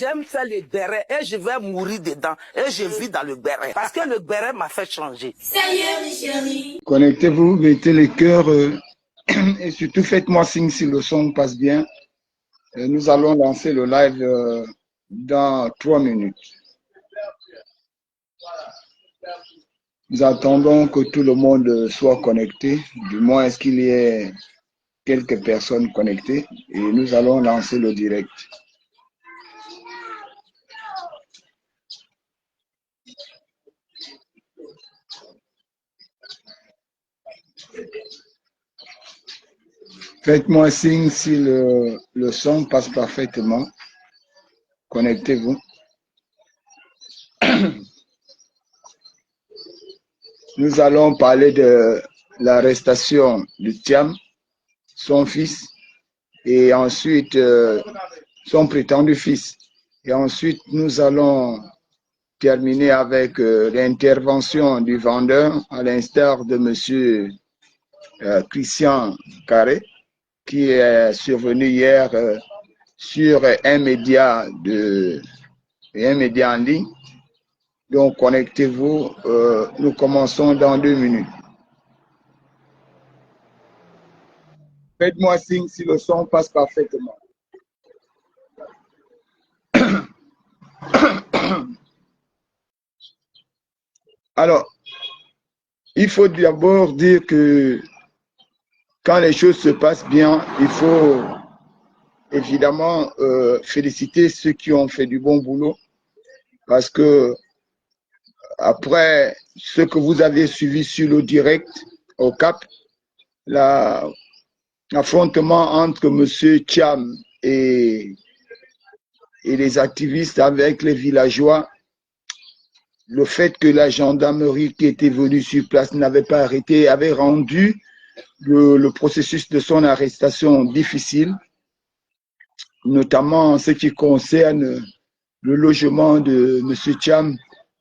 j'aime faire le béret et je vais mourir dedans. Et je vis dans le béret. Parce que le béret m'a fait changer. Connectez-vous, mettez les cœurs et surtout faites-moi signe si le son passe bien. Nous allons lancer le live dans 3 minutes. Nous attendons que tout le monde soit connecté, du moins est-ce qu'il y ait quelques personnes connectées et nous allons lancer le direct. Faites-moi signe si le son passe parfaitement. Connectez-vous. Nous allons parler de l'arrestation de Thiam, son fils, et ensuite son prétendu fils. Et ensuite, nous allons terminer avec l'intervention du vendeur, à l'instar de monsieur Christian Carré, qui est survenu hier sur un média en ligne. Donc, connectez-vous. Nous commençons dans 2 minutes. Faites-moi signe si le son passe parfaitement. Alors, il faut d'abord dire que quand les choses se passent bien, il faut évidemment féliciter ceux qui ont fait du bon boulot, parce que après ce que vous avez suivi sur le direct au Cap, l'affrontement entre M. Thiam et les activistes avec les villageois, le fait que la gendarmerie qui était venue sur place n'avait pas arrêté, avait rendu le processus de son arrestation difficile, notamment en ce qui concerne le logement de M. Thiam.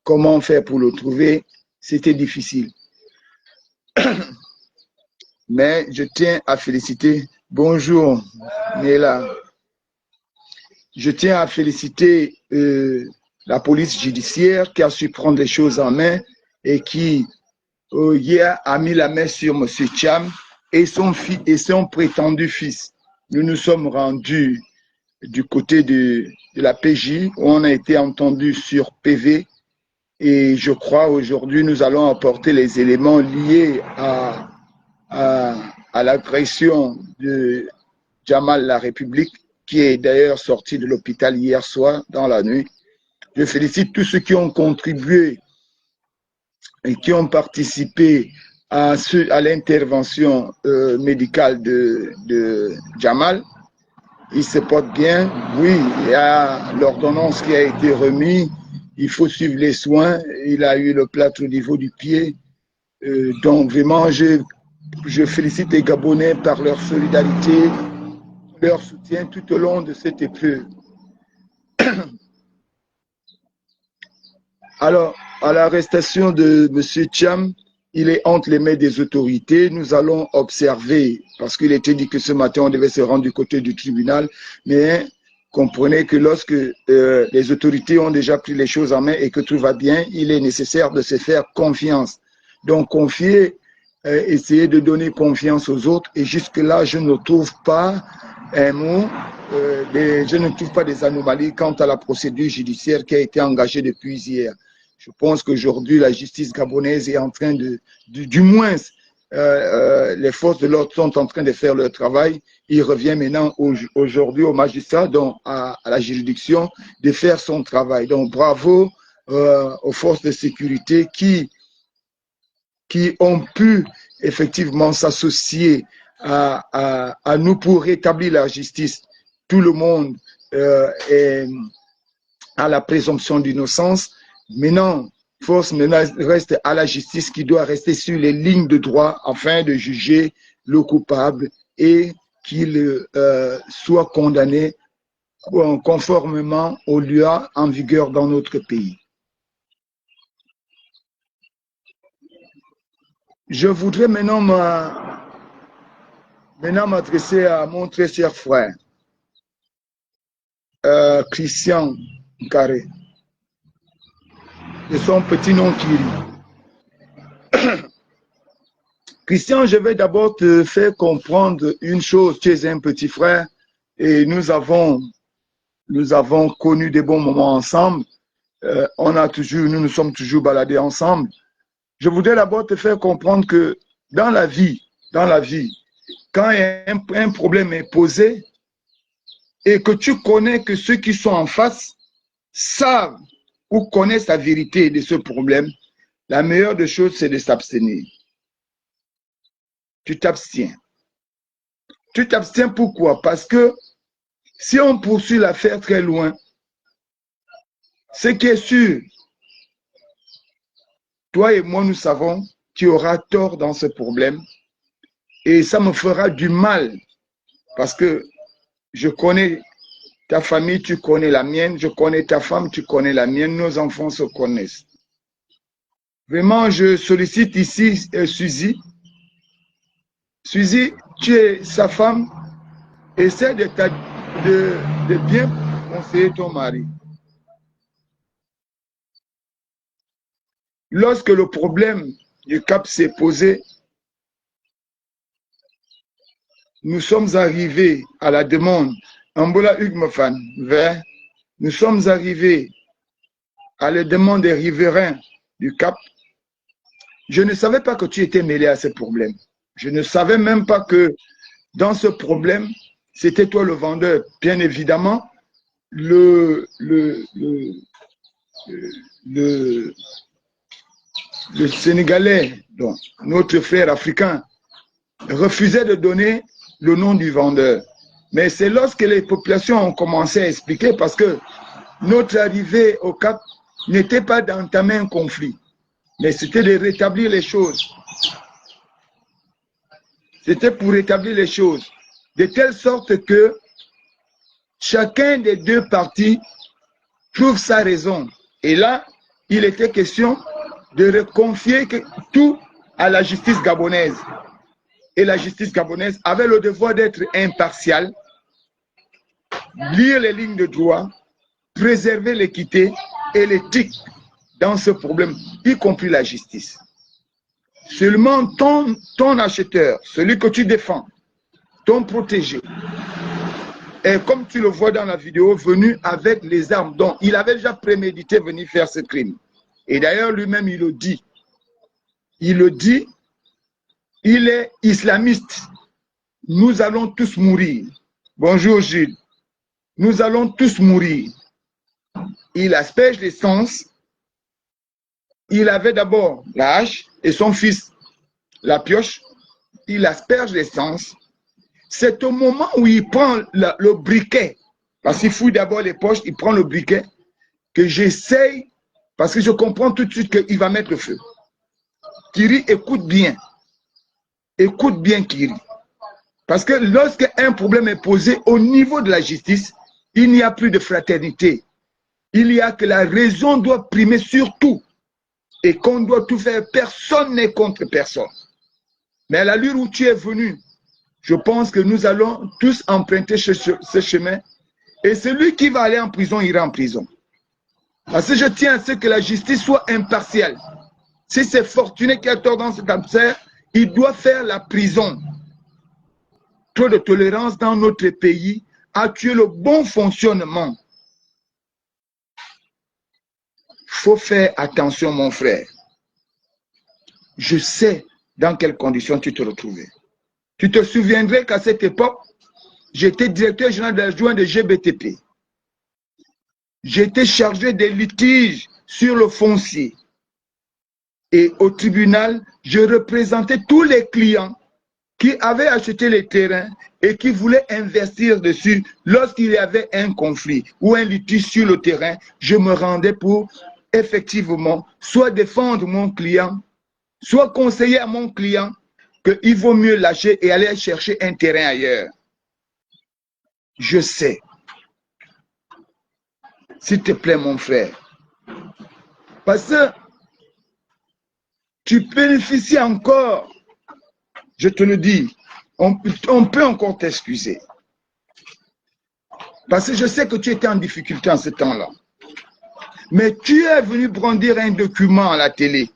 Comment faire pour le trouver? C'était difficile. Mais je tiens à féliciter, bonjour Néla, je tiens à féliciter la police judiciaire qui a su prendre les choses en main et qui hier a mis la main sur M. Thiam et son prétendu fils. Nous nous sommes rendus du côté de la PJ où on a été entendu sur PV et je crois aujourd'hui nous allons apporter les éléments liés à l'agression de Jamal La République, qui est d'ailleurs sorti de l'hôpital hier soir dans la nuit. Je félicite tous ceux qui ont contribué et qui ont participé à l'intervention médicale de Jamal. Il se porte bien. Oui, il y a l'ordonnance qui a été remise. Il faut suivre les soins. Il a eu le plâtre au niveau du pied. Donc vraiment, je félicite les Gabonais par leur solidarité, leur soutien tout au long de cette épreuve. Alors, à l'arrestation de M. Thiam, il est entre les mains des autorités. Nous allons observer, parce qu'il était dit que ce matin, on devait se rendre du côté du tribunal, mais comprenez que lorsque les autorités ont déjà pris les choses en main et que tout va bien, il est nécessaire de se faire confiance. Donc, confier, essayer de donner confiance aux autres. Et jusque-là, je ne trouve pas un mot, je ne trouve pas des anomalies quant à la procédure judiciaire qui a été engagée depuis hier. Je pense qu'aujourd'hui, la justice gabonaise est en train du moins, les forces de l'ordre sont en train de faire leur travail. Il revient maintenant aujourd'hui au magistrat, donc à la juridiction, de faire son travail. Donc, bravo aux forces de sécurité qui ont pu effectivement s'associer à nous pour rétablir la justice. Tout le monde est à la présomption d'innocence. Maintenant, force reste à la justice qui doit rester sur les lignes de droit afin de juger le coupable et qu'il soit condamné conformément aux lois en vigueur dans notre pays. Je voudrais maintenant m'adresser à mon très cher frère. Christian Carré. C'est son petit nom qui rit. Christian, je vais d'abord te faire comprendre une chose. Tu es un petit frère et nous avons connu des bons moments ensemble. Nous nous sommes toujours baladés ensemble. Je voudrais d'abord te faire comprendre que dans la vie, quand un problème est posé et que tu connais que ceux qui sont en face savent ou connaissent la vérité de ce problème, la meilleure des choses, c'est de s'abstenir. Tu t'abstiens. Tu t'abstiens pourquoi? Parce que si on poursuit l'affaire très loin, ce qui est sûr, toi et moi, nous savons qu'il y aura tort dans ce problème et ça me fera du mal parce que je connais ta famille, tu connais la mienne, je connais ta femme, tu connais la mienne, nos enfants se connaissent. Vraiment, je sollicite ici Suzy. Suzy, tu es sa femme, essaie de bien conseiller ton mari. Lorsque le problème du Cap s'est posé, nous sommes arrivés à la demande, Ambola Hugmefan, nous sommes arrivés à la demande des riverains du Cap. Je ne savais pas que tu étais mêlé à ce problème. Je ne savais même pas que dans ce problème, c'était toi le vendeur. Bien évidemment, le Sénégalais, donc notre frère africain, refusait de donner le nom du vendeur. Mais c'est lorsque les populations ont commencé à expliquer, parce que notre arrivée au Cap n'était pas d'entamer un conflit, mais c'était de rétablir les choses. C'était pour rétablir les choses, de telle sorte que chacun des deux parties trouve sa raison. Et là, il était question de reconfier tout à la justice gabonaise. Et la justice gabonaise avait le devoir d'être impartiale, lire les lignes de droit, préserver l'équité et l'éthique dans ce problème, y compris la justice. Seulement ton acheteur, celui que tu défends, ton protégé, est, comme tu le vois dans la vidéo, venu avec les armes dont il avait déjà prémédité venir faire ce crime. Et d'ailleurs, lui-même, il le dit. Il le dit, il est islamiste. Nous allons tous mourir. Bonjour Gilles. Nous allons tous mourir. Il asperge l'essence. Il avait d'abord la hache et son fils la pioche. Il asperge l'essence. C'est au moment où il prend le briquet, parce qu'il fouille d'abord les poches, il prend le briquet, que j'essaye, parce que je comprends tout de suite qu'il va mettre le feu. Kiri, écoute bien. Écoute bien, Kiri. Parce que lorsqu'un problème est posé au niveau de la justice, il n'y a plus de fraternité. Il y a que la raison doit primer sur tout. Et qu'on doit tout faire. Personne n'est contre personne. Mais à l'allure où tu es venu, je pense que nous allons tous emprunter ce chemin. Et celui qui va aller en prison, ira en prison. Parce que je tiens à ce que la justice soit impartiale. Si c'est Fortuné qui a tort dans cette affaire, il doit faire la prison. Trop de tolérance dans notre pays a tué le bon fonctionnement. Il faut faire attention, mon frère. Je sais dans quelles conditions tu te retrouvais. Tu te souviendrais qu'à cette époque, j'étais directeur général adjoint de GBTP. J'étais chargé des litiges sur le foncier. Et au tribunal, je représentais tous les clients qui avaient acheté les terrains et qui voulaient investir dessus. Lorsqu'il y avait un conflit ou un litige sur le terrain, je me rendais pour effectivement soit défendre mon client, soit conseiller à mon client qu'il vaut mieux lâcher et aller chercher un terrain ailleurs. Je sais. S'il te plaît, mon frère. Parce que tu bénéficies encore, je te le dis, on peut encore t'excuser. Parce que je sais que tu étais en difficulté en ce temps-là. Mais tu es venu brandir un document à la télé,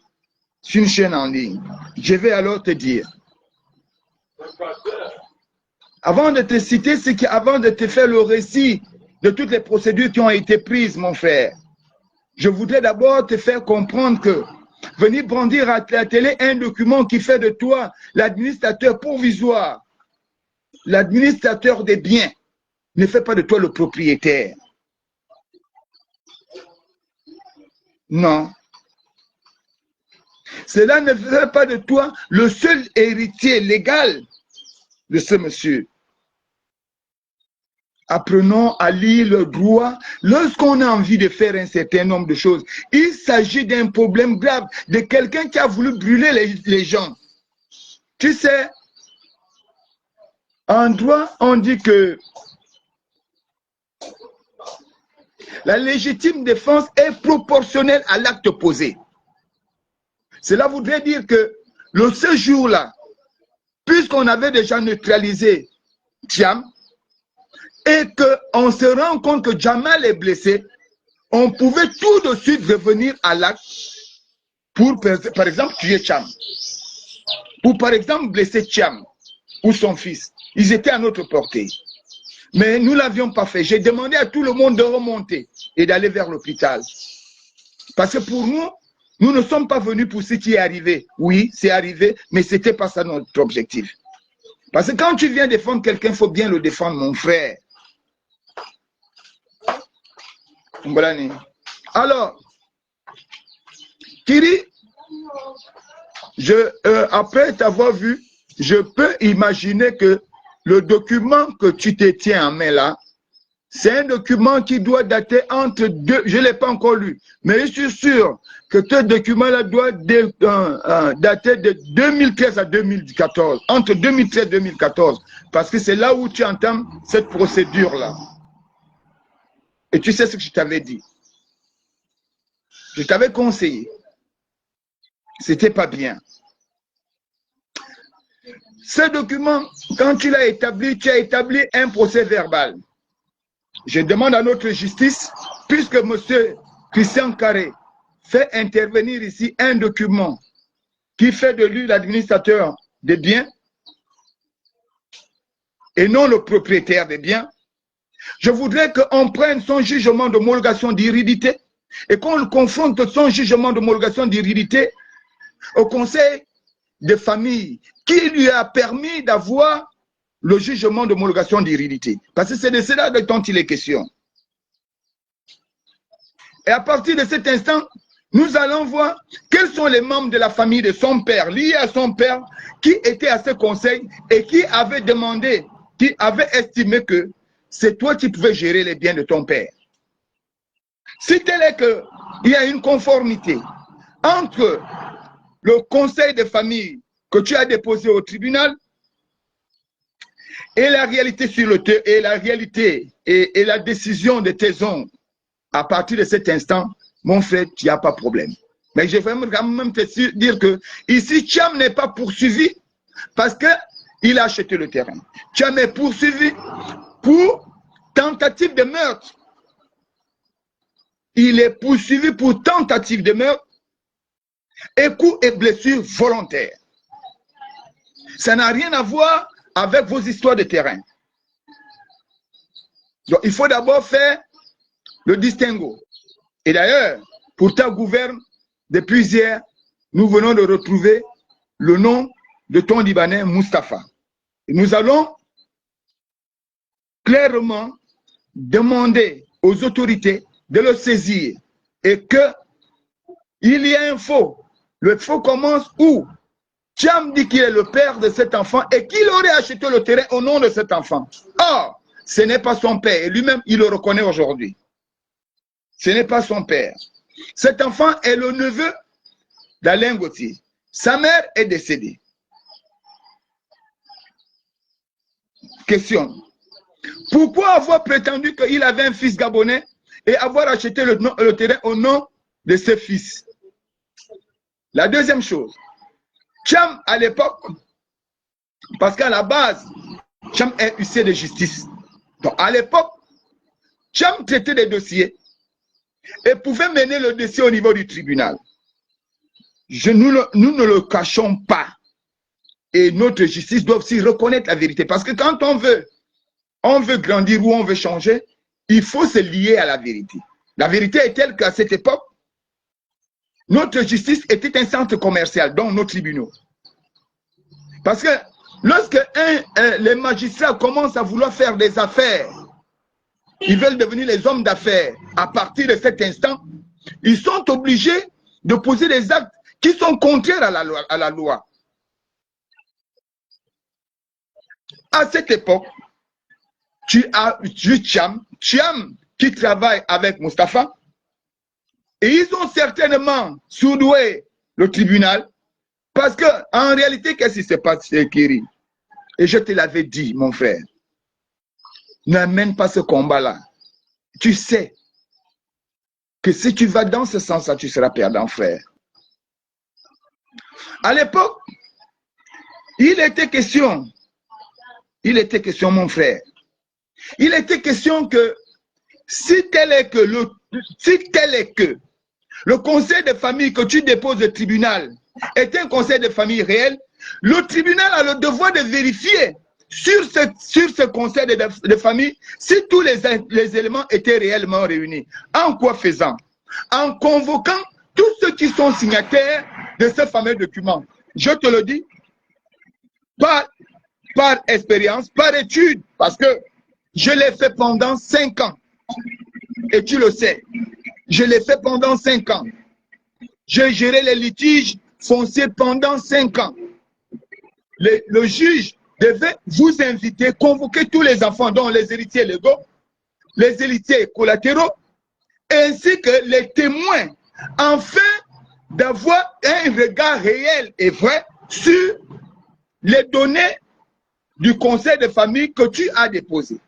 sur une chaîne en ligne. Je vais alors te dire. Avant de te citer, c'est qu'avant de te faire le récit de toutes les procédures qui ont été prises, mon frère, je voudrais d'abord te faire comprendre que venir brandir à la télé un document qui fait de toi l'administrateur provisoire, l'administrateur des biens, ne fait pas de toi le propriétaire. Non. Cela ne fait pas de toi le seul héritier légal de ce monsieur. Apprenons à lire le droit lorsqu'on a envie de faire un certain nombre de choses. Il s'agit d'un problème grave, de quelqu'un qui a voulu brûler les gens. Tu sais, en droit, on dit que la légitime défense est proportionnelle à l'acte posé. Cela voudrait dire que ce jour-là, puisqu'on avait déjà neutralisé Thiam, et qu'on se rend compte que Jamal est blessé, on pouvait tout de suite revenir à l'acte pour, par exemple, tuer Thiam. Ou par exemple, blesser Thiam ou son fils. Ils étaient à notre portée. Mais nous ne l'avions pas fait. J'ai demandé à tout le monde de remonter et d'aller vers l'hôpital. Parce que pour nous, nous ne sommes pas venus pour ce qui est arrivé. Oui, c'est arrivé, mais ce n'était pas ça notre objectif. Parce que quand tu viens défendre quelqu'un, il faut bien le défendre, mon frère. Alors, Kiri, après t'avoir vu, je peux imaginer que le document que tu te tiens en main là, c'est un document qui doit dater entre deux, je ne l'ai pas encore lu, mais je suis sûr que ce document-là doit dater de 2013 à 2014, entre 2013 et 2014, parce que c'est là où tu entends cette procédure-là. Et tu sais ce que je t'avais dit. Je t'avais conseillé. C'était pas bien. Ce document, quand tu l'as établi, tu as établi un procès verbal. Je demande à notre justice, puisque M. Christian Carré fait intervenir ici un document qui fait de lui l'administrateur des biens et non le propriétaire des biens, je voudrais qu'on prenne son jugement d'homologation d'hérédité et qu'on le confronte son jugement d'homologation d'hérédité au conseil de famille qui lui a permis d'avoir le jugement d'homologation d'hérédité. Parce que c'est de cela dont il est question. Et à partir de cet instant, nous allons voir quels sont les membres de la famille de son père, liés à son père, qui étaient à ce conseil et qui avaient demandé, qui avaient estimé que c'est toi qui pouvais gérer les biens de ton père. Si tel est qu'il y a une conformité entre le conseil de famille que tu as déposé au tribunal et la réalité sur le terrain, et la réalité et la décision de tes oncles, à partir de cet instant, mon frère, tu n'as pas de problème. Mais je vais quand même te dire que ici, Thiam n'est pas poursuivi parce qu'il a acheté le terrain. Thiam est poursuivi pour tentative de meurtre. Il est poursuivi pour tentative de meurtre et coups et blessures volontaires. Ça n'a rien à voir avec vos histoires de terrain. Donc, il faut d'abord faire le distinguo. Et d'ailleurs, pour ta gouverne, depuis hier, nous venons de retrouver le nom de ton Libanais, Mustapha. Et nous allons clairement demander aux autorités de le saisir et qu'il y ait un faux. Le faux commence où Thiam dit qu'il est le père de cet enfant et qu'il aurait acheté le terrain au nom de cet enfant. Or, ce n'est pas son père et lui-même, il le reconnaît aujourd'hui. Ce n'est pas son père. Cet enfant est le neveu d'Alain Gauthier. Sa mère est décédée. Question. Pourquoi avoir prétendu qu'il avait un fils gabonais et avoir acheté le terrain au nom de ce fils? La deuxième chose, Thiam à l'époque, parce qu'à la base, Thiam est huissier de justice. Donc à l'époque, Cham traitait des dossiers et pouvait mener le dossier au niveau du tribunal. Nous ne le cachons pas. Et notre justice doit aussi reconnaître la vérité. Parce que quand on veut grandir ou on veut changer, il faut se lier à la vérité. La vérité est telle qu'à cette époque, notre justice était un centre commercial, dont nos tribunaux. Parce que lorsque les magistrats commencent à vouloir faire des affaires, ils veulent devenir les hommes d'affaires. À partir de cet instant, ils sont obligés de poser des actes qui sont contraires à la loi. À cette époque, tu as Cham qui travaille avec Mustapha, et ils ont certainement surdoué le tribunal, parce que en réalité, qu'est-ce qui se passe, Kiri? Et je te l'avais dit, mon frère, n'amène pas ce combat-là. Tu sais que si tu vas dans ce sens-là, tu seras perdant, frère. À l'époque, il était question, mon frère, il était question que si tel est que le conseil de famille que tu déposes au tribunal est un conseil de famille réel, le tribunal a le devoir de vérifier sur ce conseil de famille si tous les éléments étaient réellement réunis. En quoi faisant? En convoquant tous ceux qui sont signataires de ce fameux document. Je te le dis, par expérience, par étude, parce que je l'ai fait pendant 5 ans. Et tu le sais, je l'ai fait pendant 5 ans. J'ai géré les litiges fonciers pendant 5 ans. Le juge devait vous inviter, convoquer tous les enfants, dont les héritiers légaux, les héritiers collatéraux, ainsi que les témoins, afin d'avoir un regard réel et vrai sur les données du conseil de famille que tu as déposé.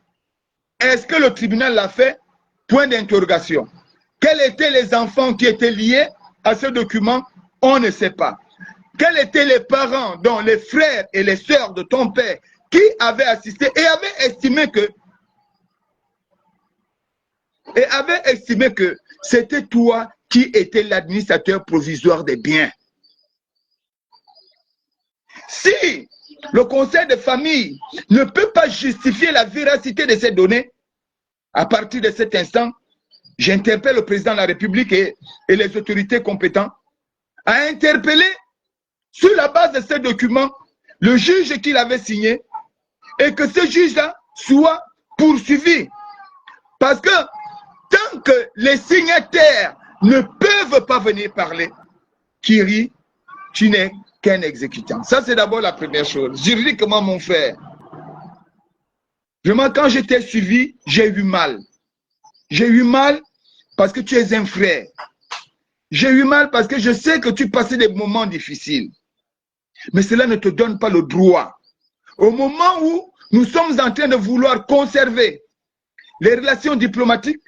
Est-ce que le tribunal l'a fait? Point d'interrogation. Quels étaient les enfants qui étaient liés à ce document? On ne sait pas. Quels étaient les parents, dont les frères et les sœurs de ton père, qui avaient assisté et avaient estimé que c'était toi qui étais l'administrateur provisoire des biens? Si le conseil de famille ne peut pas justifier la véracité de ces données, à partir de cet instant, j'interpelle le président de la République et les autorités compétentes à interpeller sur la base de ces documents le juge qui l'avait signé et que ce juge-là soit poursuivi. Parce que tant que les signataires ne peuvent pas venir parler, Kiri, tu n'es qu'un exécutant. Ça, c'est d'abord la première chose. Juridiquement, mon frère, vraiment, quand je t'ai suivi, j'ai eu mal. J'ai eu mal parce que tu es un frère. J'ai eu mal parce que je sais que tu passais des moments difficiles. Mais cela ne te donne pas le droit. Au moment où nous sommes en train de vouloir conserver les relations diplomatiques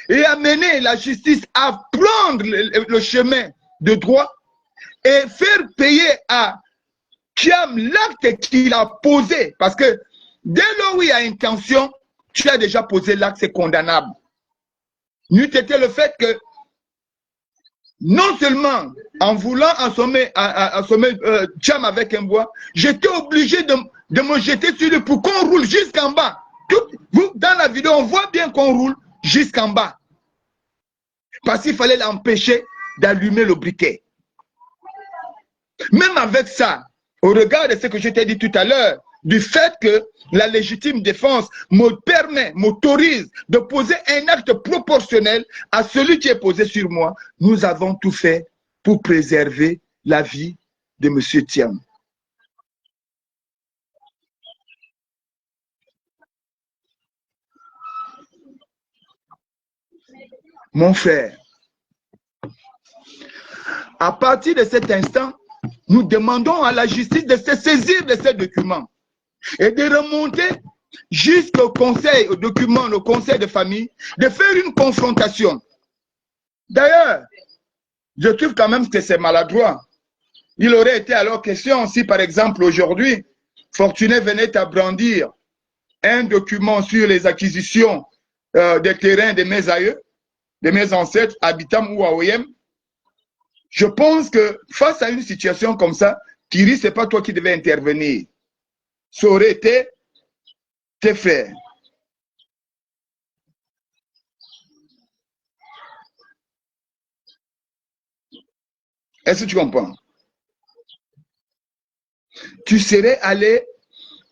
et amener la justice à prendre le chemin de droit et faire payer à Cham l'acte qu'il a posé. Parce que dès lors où il y a intention, tu as déjà posé l'acte, c'est condamnable. N'eût été le fait que non seulement en voulant assommer Cham avec un bois, j'étais obligé de me jeter sur lui pour qu'on roule jusqu'en bas. Dans la vidéo, on voit bien qu'on roule jusqu'en bas. Parce qu'il fallait l'empêcher d'allumer le briquet. Même avec ça, au regard de ce que je t'ai dit tout à l'heure, du fait que la légitime défense m'autorise de poser un acte proportionnel à celui qui est posé sur moi, nous avons tout fait pour préserver la vie de M. Thiam. Mon frère, à partir de cet instant, nous demandons à la justice de se saisir de ces documents et de remonter jusqu'au conseil, au document, au conseil de famille, de faire une confrontation. D'ailleurs, je trouve quand même que c'est maladroit. Il aurait été alors question si, par exemple, aujourd'hui, Fortuné venait à brandir un document sur les acquisitions des terrains de mes aïeux, de mes ancêtres, à Bitam ou à Oyem. Je pense que face à une situation comme ça, Kiri, ce n'est pas toi qui devais intervenir. Ça aurait été tes frères. Est-ce que tu comprends? Tu serais allé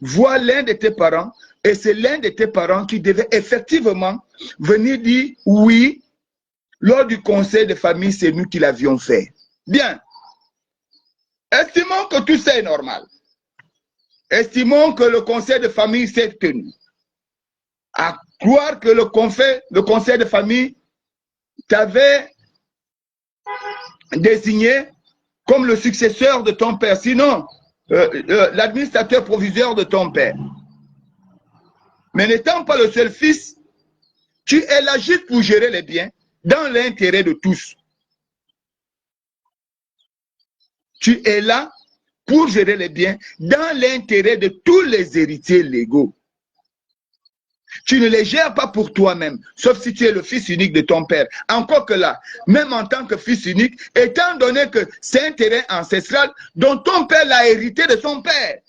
voir l'un de tes parents et c'est l'un de tes parents qui devait effectivement venir dire oui, lors du conseil de famille, c'est nous qui l'avions fait. Bien. Estimons que tout ça est normal. Estimons que le conseil de famille s'est tenu. À croire que le conseil de famille t'avait désigné comme le successeur de ton père, sinon l'administrateur proviseur de ton père. Mais n'étant pas le seul fils, tu es là juste pour gérer les biens dans l'intérêt de tous. Tu es là pour gérer les biens dans l'intérêt de tous les héritiers légaux. Tu ne les gères pas pour toi-même, sauf si tu es le fils unique de ton père. Encore que là, même en tant que fils unique, étant donné que c'est un terrain ancestral dont ton père l'a hérité de son père.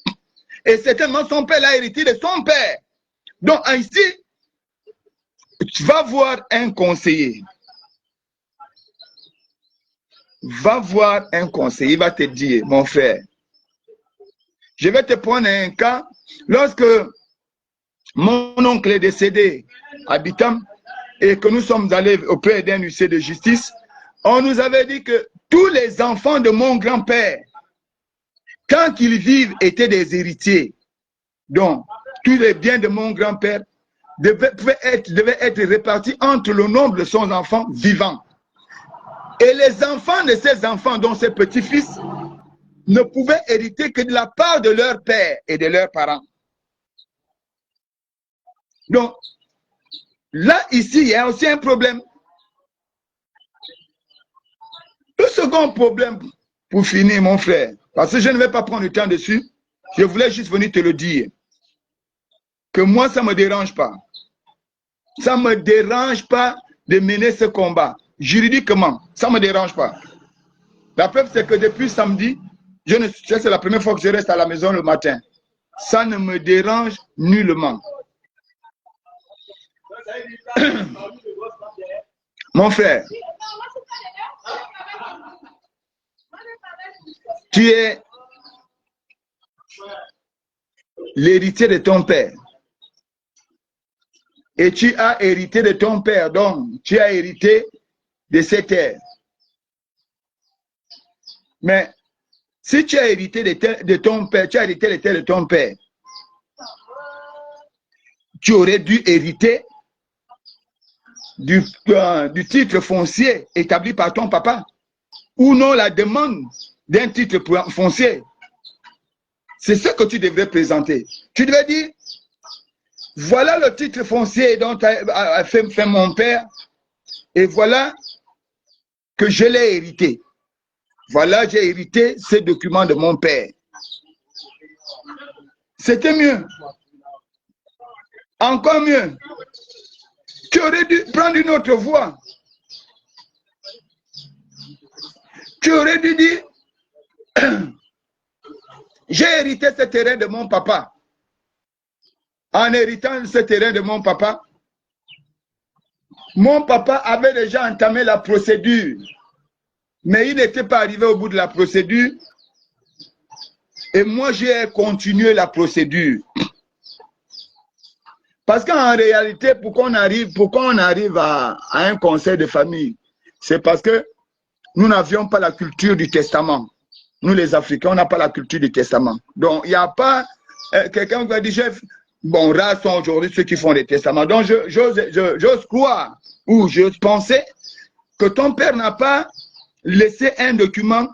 Et certainement son père l'a hérité de son père. Donc ici, tu vas voir un conseiller. Va voir un conseiller, il va te dire, mon frère, je vais te prendre un cas. Lorsque mon oncle est décédé à Bitam et que nous sommes allés auprès d'un huissier de justice, on nous avait dit que tous les enfants de mon grand-père, tant qu'ils vivent, étaient des héritiers. Donc, tous les biens de mon grand-père devaient être répartis entre le nombre de son enfant vivant. Et les enfants de ces enfants, dont ses petits-fils, ne pouvaient hériter que de la part de leur père et de leurs parents. Donc, là, ici, il y a aussi un problème. Le second problème, pour finir, mon frère, parce que je ne vais pas prendre le temps dessus, je voulais juste venir te le dire, que moi, ça ne me dérange pas. Ça ne me dérange pas de mener ce combat. Juridiquement, ça ne me dérange pas. La preuve, c'est que depuis samedi, c'est la première fois que je reste à la maison le matin. Ça ne me dérange nullement. Mon frère, tu es l'héritier de ton père. Et tu as hérité de ton père, donc tu as hérité de cette terre. Mais si tu as hérité de ton père, tu as hérité les terres de ton père, tu aurais dû hériter du titre foncier établi par ton papa, ou non la demande d'un titre foncier. C'est ce que tu devrais présenter. Tu devrais dire, voilà le titre foncier dont a fait mon père, et voilà que je l'ai hérité. Voilà, j'ai hérité ces documents de mon père. C'était mieux. Encore mieux. Tu aurais dû prendre une autre voie. Tu aurais dû dire, j'ai hérité ce terrain de mon papa. En héritant ce terrain de mon papa avait déjà entamé la procédure. Mais il n'était pas arrivé au bout de la procédure. Et moi, j'ai continué la procédure. Parce qu'en réalité, pourquoi on arrive à un conseil de famille? C'est parce que nous n'avions pas la culture du testament. Nous, les Africains, on n'a pas la culture du testament. Donc, il n'y a pas quelqu'un qui va dire, chef, bon, rares sont aujourd'hui ceux qui font des testaments. Donc, j'ose croire ou j'ose penser que ton père n'a pas laissé un document.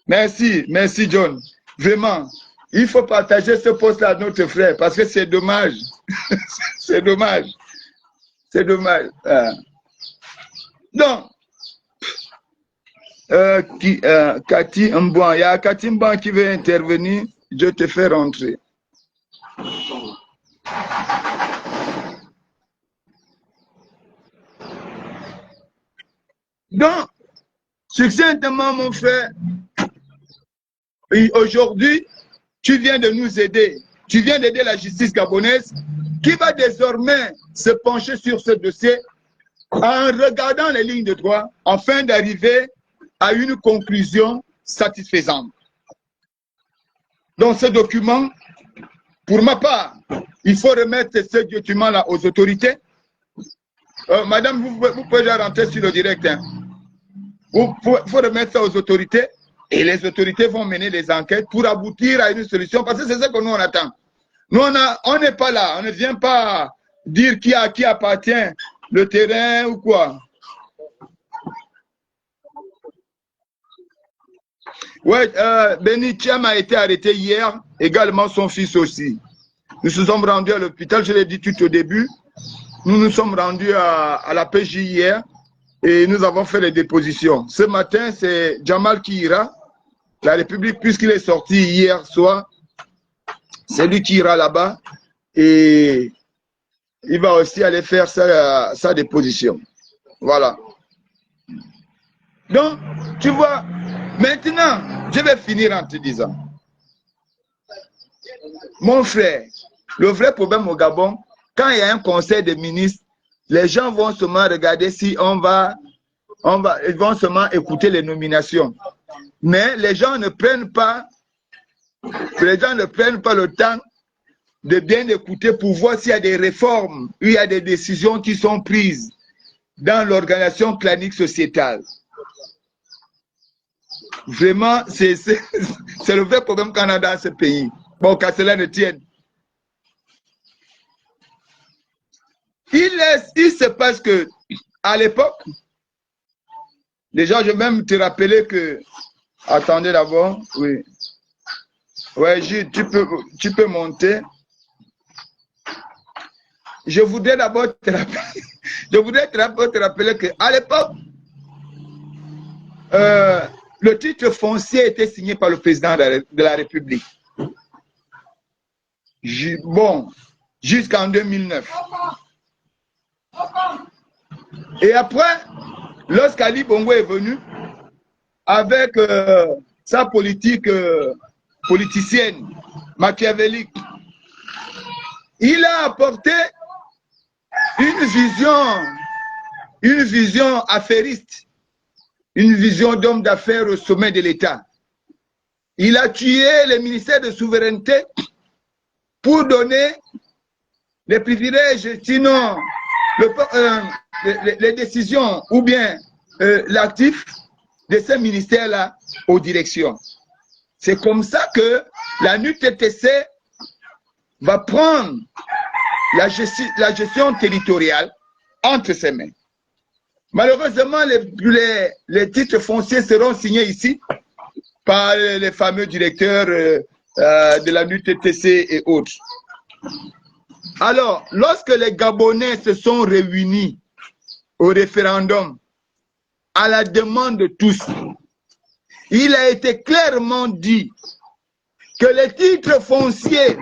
Merci John. Vraiment, il faut partager ce poste-là à notre frère parce que c'est dommage. C'est dommage. C'est dommage. Donc, Cathy Mbouan, il y a Cathy Mbouan qui veut intervenir. Je te fais rentrer. Donc, succinctement, mon frère, aujourd'hui, tu viens de nous aider. Tu viens d'aider la justice gabonaise qui va désormais se pencher sur ce dossier en regardant les lignes de droit afin d'arriver à une conclusion satisfaisante. Donc, ce document, pour ma part, il faut remettre ce document-là aux autorités. Madame, vous pouvez déjà rentrer sur le direct. Hein. Il faut remettre ça aux autorités et les autorités vont mener des enquêtes pour aboutir à une solution parce que c'est ça que nous on attend. Nous, on n'est pas là, on ne vient pas dire à qui appartient le terrain ou quoi. Ouais, Béni Thiam a été arrêté hier, également son fils aussi. Nous nous sommes rendus à l'hôpital, je l'ai dit tout au début. Nous nous sommes rendus à la PJ hier et nous avons fait les dépositions. Ce matin, c'est Jamal qui ira. La République, puisqu'il est sorti hier soir, c'est lui qui ira là-bas et il va aussi aller faire sa déposition. Voilà. Donc, tu vois, maintenant, je vais finir en te disant, mon frère, le vrai problème au Gabon, quand il y a un conseil des ministres, les gens vont seulement regarder si ils vont seulement écouter les nominations. Mais les gens ne prennent pas le temps de bien écouter pour voir s'il y a des réformes, il y a des décisions qui sont prises dans l'organisation clanique sociétale. Vraiment, c'est le vrai problème qu'on a dans ce pays. Bon, qu'à cela ne tienne. Il se passe que, à l'époque, déjà, je vais même te rappeler que, attendez d'abord, oui. Ouais, Gilles, tu peux monter. Je voudrais d'abord te rappeler qu'à l'époque, le titre foncier était signé par le président de la République. Bon, jusqu'en 2009. Et après, lorsqu'Ali Bongo est venu, avec sa politique politicienne, machiavélique, il a apporté une vision affairiste, une vision d'homme d'affaires au sommet de l'État. Il a tué les ministères de souveraineté pour donner les privilèges, sinon les décisions ou bien l'actif de ces ministères-là aux directions. C'est comme ça que la NUTTC va prendre la gestion territoriale entre ses mains. Malheureusement, les titres fonciers seront signés ici par les fameux directeurs de la NUTTC et autres. Alors, lorsque les Gabonais se sont réunis au référendum à la demande de tous, il a été clairement dit que les titres fonciers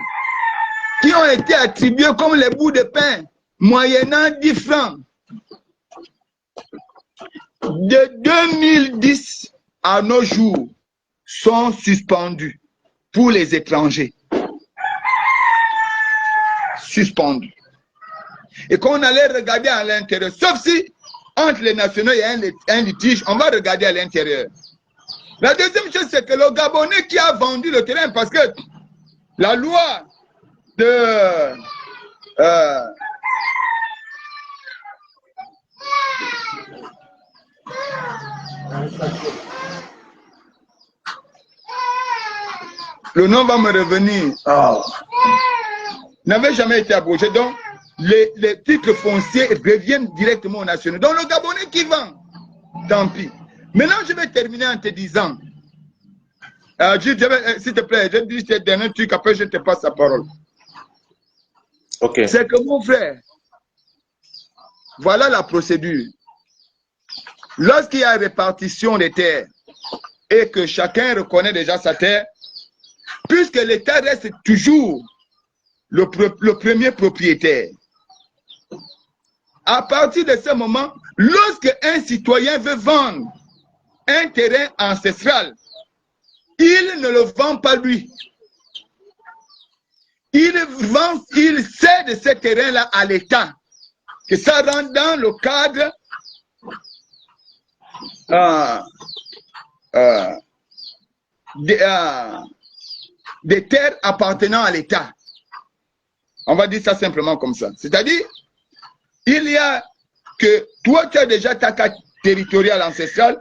qui ont été attribués comme les bouts de pain, moyennant 10 francs, de 2010 à nos jours, sont suspendus pour les étrangers. Suspendus. Et qu'on allait regarder à l'intérieur, sauf si entre les nationaux il y a un litige, on va regarder à l'intérieur. La deuxième chose, c'est que le Gabonais qui a vendu le terrain, parce que la loi de le nom va me revenir. Oh. N'avait jamais été abrogé. Donc, les titres fonciers reviennent directement aux nationaux. Donc, le Gabonais qui vend, tant pis. Maintenant, je vais terminer en te disant, s'il te plaît, je dis ce dernier truc, après je te passe la parole. Okay. C'est que mon frère, voilà la procédure. Lorsqu'il y a répartition des terres et que chacun reconnaît déjà sa terre, puisque l'État reste toujours le premier propriétaire, à partir de ce moment, Lorsque un citoyen veut vendre un terrain ancestral, il ne le vend pas lui. Il cède ce terrain-là à l'État. Que ça rentre dans le cadre des terres appartenant à l'État. On va dire ça simplement comme ça. C'est-à-dire, il y a que toi, tu as déjà ta carte territoriale ancestrale.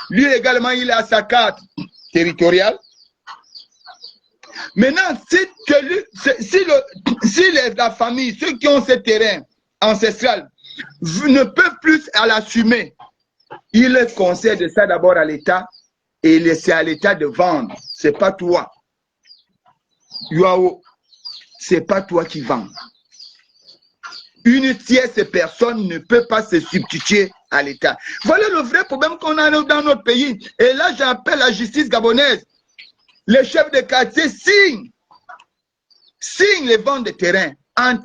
Lui également, il a sa carte territoriale. Maintenant, si la famille, ceux qui ont ce terrain ancestral, ne peuvent plus l'assumer, il concède ça d'abord à l'État et c'est à l'État de vendre. Ce n'est pas toi. Yoao, ce n'est pas toi qui vends. Une tierce personne ne peut pas se substituer à l'État. Voilà le vrai problème qu'on a dans notre pays. Et là, j'appelle la justice gabonaise. Les chefs de quartier signent les ventes de terrain. À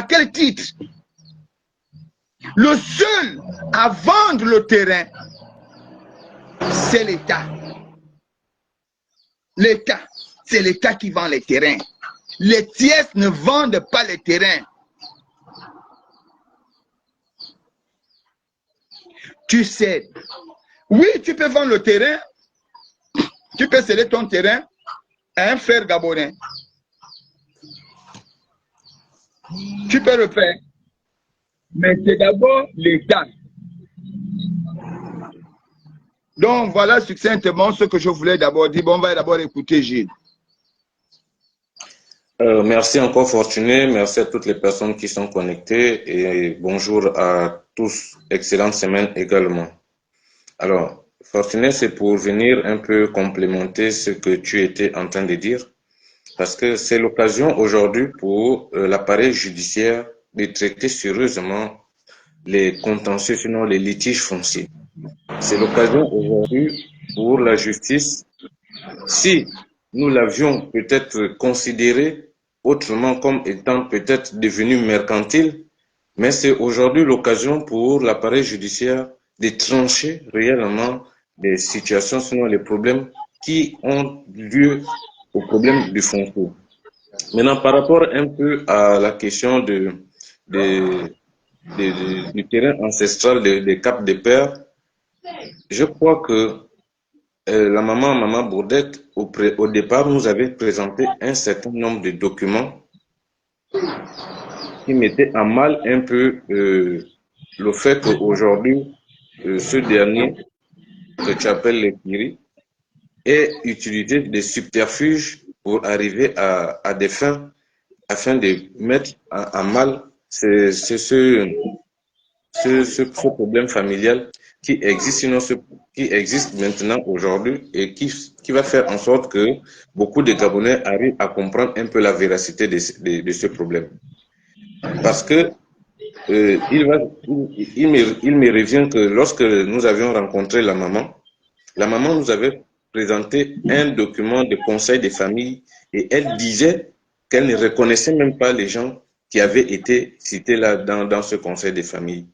quel titre? Le seul à vendre le terrain, c'est l'État. L'État, c'est l'État qui vend les terrains. Les tierces ne vendent pas les terrains. Tu sais, oui, tu peux vendre le terrain, tu peux céder ton terrain à un frère gabonais. Tu peux le faire. Mais c'est d'abord l'État. Donc voilà succinctement ce que je voulais d'abord dire. Bon, on va d'abord écouter Gilles. Merci encore Fortuné, merci à toutes les personnes qui sont connectées et bonjour à tous, excellente semaine également. Alors, Fortuné, c'est pour venir un peu complémenter ce que tu étais en train de dire, parce que c'est l'occasion aujourd'hui pour l'appareil judiciaire de traiter sérieusement les contentieux, sinon les litiges fonciers. C'est l'occasion aujourd'hui pour la justice, si nous l'avions peut-être considéré autrement comme étant peut-être devenu mercantile, mais c'est aujourd'hui l'occasion pour l'appareil judiciaire de trancher réellement les situations, sinon les problèmes qui ont lieu au problème du foncier. Maintenant, par rapport un peu à la question du terrain ancestral des Cap des Pères, je crois que la maman Bourdette, au départ, nous avait présenté un certain nombre de documents qui mettaient à mal un peu le fait qu'aujourd'hui, ce dernier, que tu appelles les Kiri, ait utilisé des subterfuges pour arriver à des fins, afin de mettre à mal ce problème familial qui existe, sinon qui existe maintenant aujourd'hui et qui va faire en sorte que beaucoup de Gabonais arrivent à comprendre un peu la véracité de ce problème. Parce que il me revient que lorsque nous avions rencontré la maman nous avait présenté un document de conseil de famille et elle disait qu'elle ne reconnaissait même pas les gens qui avaient été cités là dans ce conseil de famille.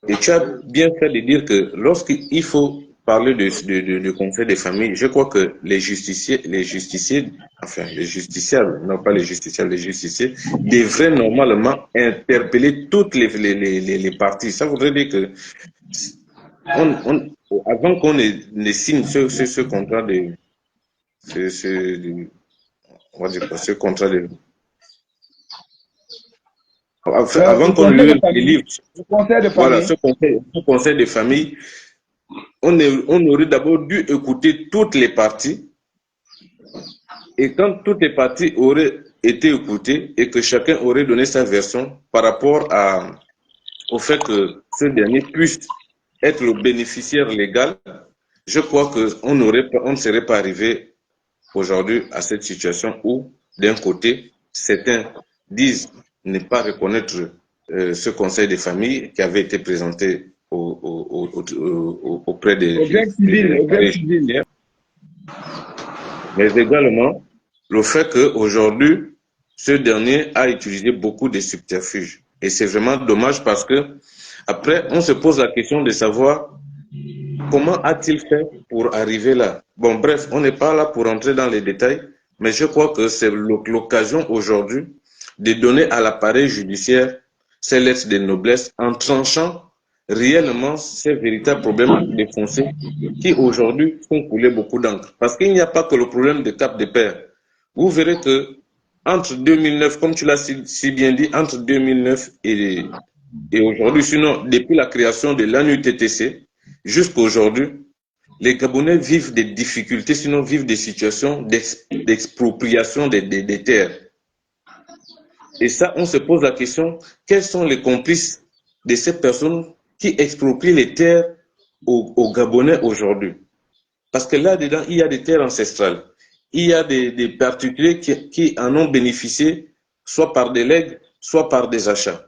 Et tu as bien fait de dire que lorsqu'il faut parler de conseil des familles, je crois que les justiciables, non pas les justiciables, les justiciers, devraient normalement interpeller toutes les parties. Ça voudrait dire que avant qu'on ne signe ce contrat on va dire quoi, ce contrat de... Avant qu'on le délivre, voilà, ce conseil de famille, on aurait d'abord dû écouter toutes les parties. Et quand toutes les parties auraient été écoutées et que chacun aurait donné sa version par rapport au fait que ce dernier puisse être le bénéficiaire légal, je crois qu'on ne serait pas arrivé aujourd'hui à cette situation où, d'un côté, certains disent ne pas reconnaître ce conseil de famille qui avait été présenté auprès des civils, mais également le fait qu'aujourd'hui, ce dernier a utilisé beaucoup de subterfuges. Et c'est vraiment dommage parce que après, on se pose la question de savoir comment a-t-il fait pour arriver là. Bon, bref, on n'est pas là pour entrer dans les détails, mais je crois que c'est l'occasion aujourd'hui de donner à l'appareil judiciaire ces lettres de noblesse en tranchant réellement ces véritables problèmes de foncier qui aujourd'hui font couler beaucoup d'encre. Parce qu'il n'y a pas que le problème de Cap de Père. Vous verrez que entre 2009, comme tu l'as si bien dit, entre 2009 et aujourd'hui, sinon depuis la création de l'ANUTTC jusqu'à aujourd'hui, les Gabonais vivent des difficultés, sinon vivent des situations d'expropriation des terres. Et ça, on se pose la question, quels sont les complices de ces personnes qui exproprient les terres aux Gabonais aujourd'hui? Parce que là-dedans, il y a des terres ancestrales. Il y a des particuliers qui en ont bénéficié, soit par des legs, soit par des achats.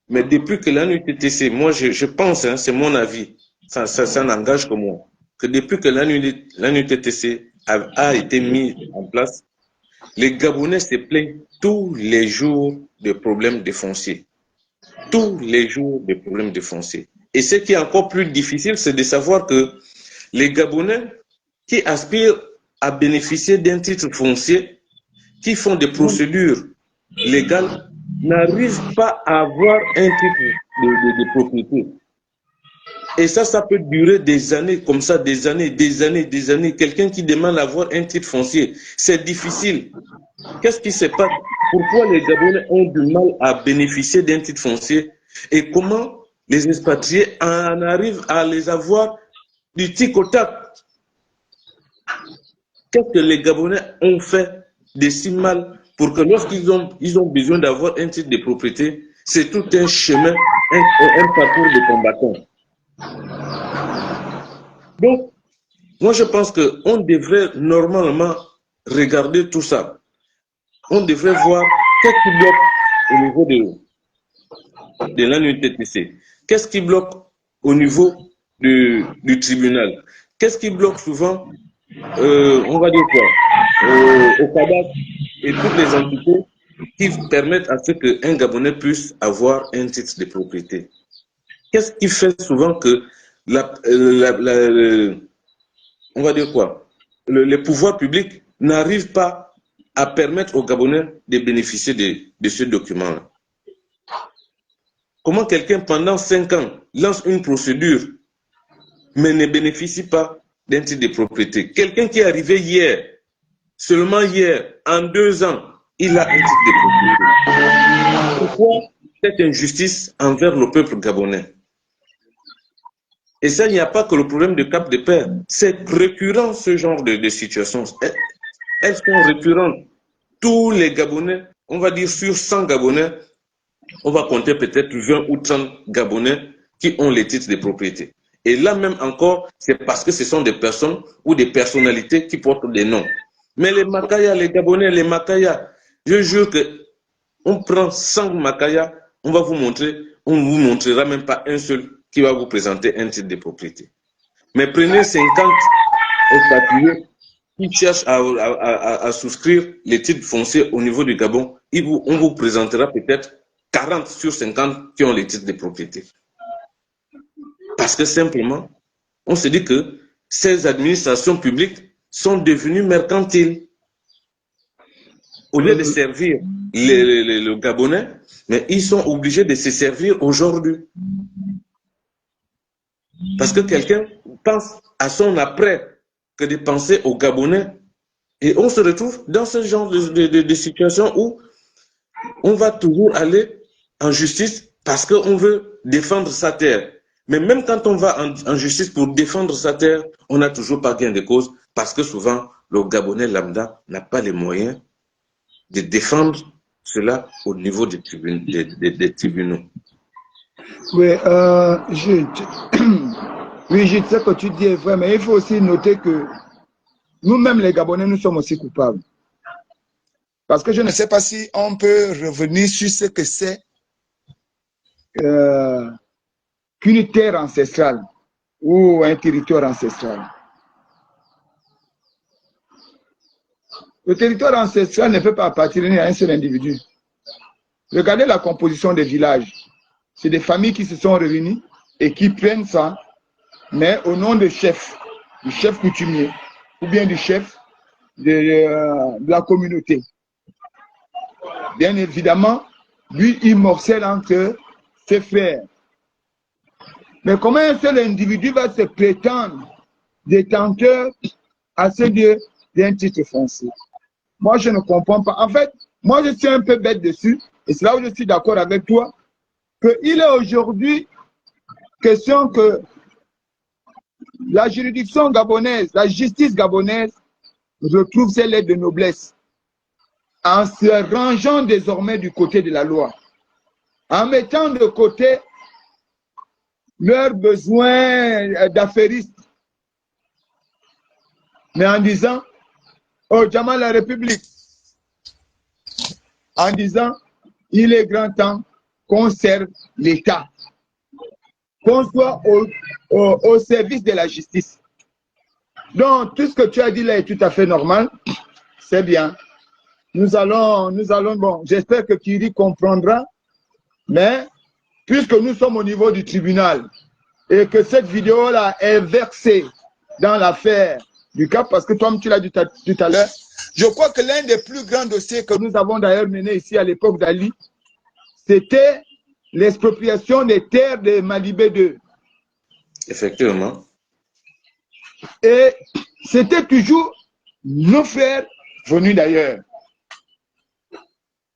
Mais depuis que l'ANUTTC, moi je pense, hein, c'est mon avis, ça n'engage que moi, que depuis que l'ANUTTC a été mis en place, les Gabonais se plaignent tous les jours de problèmes de foncier. Tous les jours de problèmes de foncier. Et ce qui est encore plus difficile, c'est de savoir que les Gabonais qui aspirent à bénéficier d'un titre foncier, qui font des procédures légales, n'arrivent pas à avoir un titre de propriété. Et ça peut durer des années comme ça, des années. Quelqu'un qui demande à avoir un titre foncier, c'est difficile. Qu'est-ce qui se passe? Pourquoi les Gabonais ont du mal à bénéficier d'un titre foncier? Et comment les expatriés en arrivent à les avoir du tic au tac? Qu'est-ce que les Gabonais ont fait de si mal pour que lorsqu'ils ont besoin d'avoir un titre de propriété, c'est tout un chemin, un parcours de combattant. Donc, moi je pense qu'on devrait normalement regarder tout ça. On devrait voir qu'est-ce qui bloque au niveau de l'ANUTTC. Qu'est-ce qui bloque au niveau du tribunal? Qu'est-ce qui bloque souvent, on va dire quoi, au CADAC et toutes les entités qui permettent à ce qu'un Gabonais puisse avoir un titre de propriété? Qu'est-ce qui fait souvent que on va dire quoi, les pouvoirs publics n'arrivent pas à permettre aux Gabonais de bénéficier de ce document-là? Comment quelqu'un, pendant 5 ans, lance une procédure, mais ne bénéficie pas d'un titre de propriété? Quelqu'un qui est arrivé hier, seulement hier, en 2 ans, il a un titre de propriété. Pourquoi cette injustice envers le peuple gabonais? Et ça, il n'y a pas que le problème de Cap de Père. C'est récurrent, ce genre de situations. Elles sont récurrentes. Tous les Gabonais, on va dire sur 100 Gabonais, on va compter peut-être 20 ou 30 Gabonais qui ont les titres de propriété. Et là même encore, c'est parce que ce sont des personnes ou des personnalités qui portent des noms. Mais les Makaya, les Gabonais, les Makaya, je jure que on prend 100 Makaya, on va vous montrer, on ne vous montrera même pas un seul qui va vous présenter un titre de propriété. Mais prenez 50 expatriés qui cherchent à souscrire les titres fonciers au niveau du Gabon, on vous présentera peut-être 40 sur 50 qui ont les titres de propriété. Parce que simplement, on se dit que ces administrations publiques sont devenues mercantiles. Au lieu de servir le Gabonais, mais ils sont obligés de se servir aujourd'hui. Parce que quelqu'un pense à son après que de penser aux Gabonais. Et on se retrouve dans ce genre de situation où on va toujours aller en justice parce qu'on veut défendre sa terre. Mais même quand on va en justice pour défendre sa terre, on n'a toujours pas gain de cause parce que souvent, le Gabonais lambda n'a pas les moyens de défendre cela au niveau des tribunaux. Oui, oui, je sais que tu dis est vrai, mais il faut aussi noter que nous-mêmes, les Gabonais, nous sommes aussi coupables. Parce que je ne sais pas si on peut revenir sur ce que c'est qu'une terre ancestrale ou un territoire ancestral. Le territoire ancestral ne peut pas appartenir à un seul individu. Regardez la composition des villages. C'est des familles qui se sont réunies et qui prennent ça, mais au nom du chef coutumier, ou bien du chef de la communauté. Bien évidemment, lui, il morcelle entre ses frères. Mais comment un seul individu va se prétendre détenteur à ce Dieu d'un titre foncier? Moi, je ne comprends pas. En fait, moi, je suis un peu bête dessus, et c'est là où je suis d'accord avec toi, qu'il est aujourd'hui question que la juridiction gabonaise, la justice gabonaise, retrouve ses lettres de noblesse en se rangeant désormais du côté de la loi, en mettant de côté leurs besoins d'affairistes, mais en disant, oh, Jamal la République, en disant, il est grand temps qu'on serve l'État, qu'on soit au service de la justice. Donc, tout ce que tu as dit là est tout à fait normal, c'est bien. Nous allons, bon, j'espère que Kiri comprendra, mais puisque nous sommes au niveau du tribunal et que cette vidéo-là est versée dans l'affaire du Cap, parce que toi, tu l'as dit tout à l'heure, je crois que l'un des plus grands dossiers que nous avons d'ailleurs mené ici à l'époque d'Ali, c'était l'expropriation des terres de Malibé II. Effectivement. Et c'était toujours nos frères venus d'ailleurs.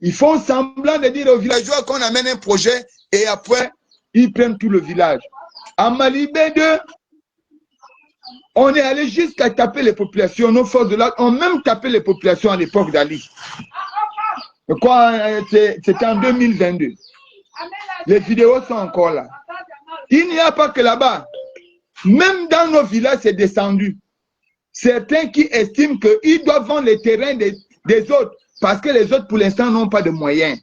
Ils font semblant de dire aux villageois qu'on amène un projet et après, ils prennent tout le village. À Malibé II, on est allé jusqu'à taper les populations. Nos forces de l'ordre ont même tapé les populations à l'époque d'Ali. C'était en 2022. Les vidéos sont encore là. Il n'y a pas que là-bas. Même dans nos villages, c'est descendu. Certains qui estiment qu'ils doivent vendre les terrains des autres parce que les autres, pour l'instant, n'ont pas de moyens.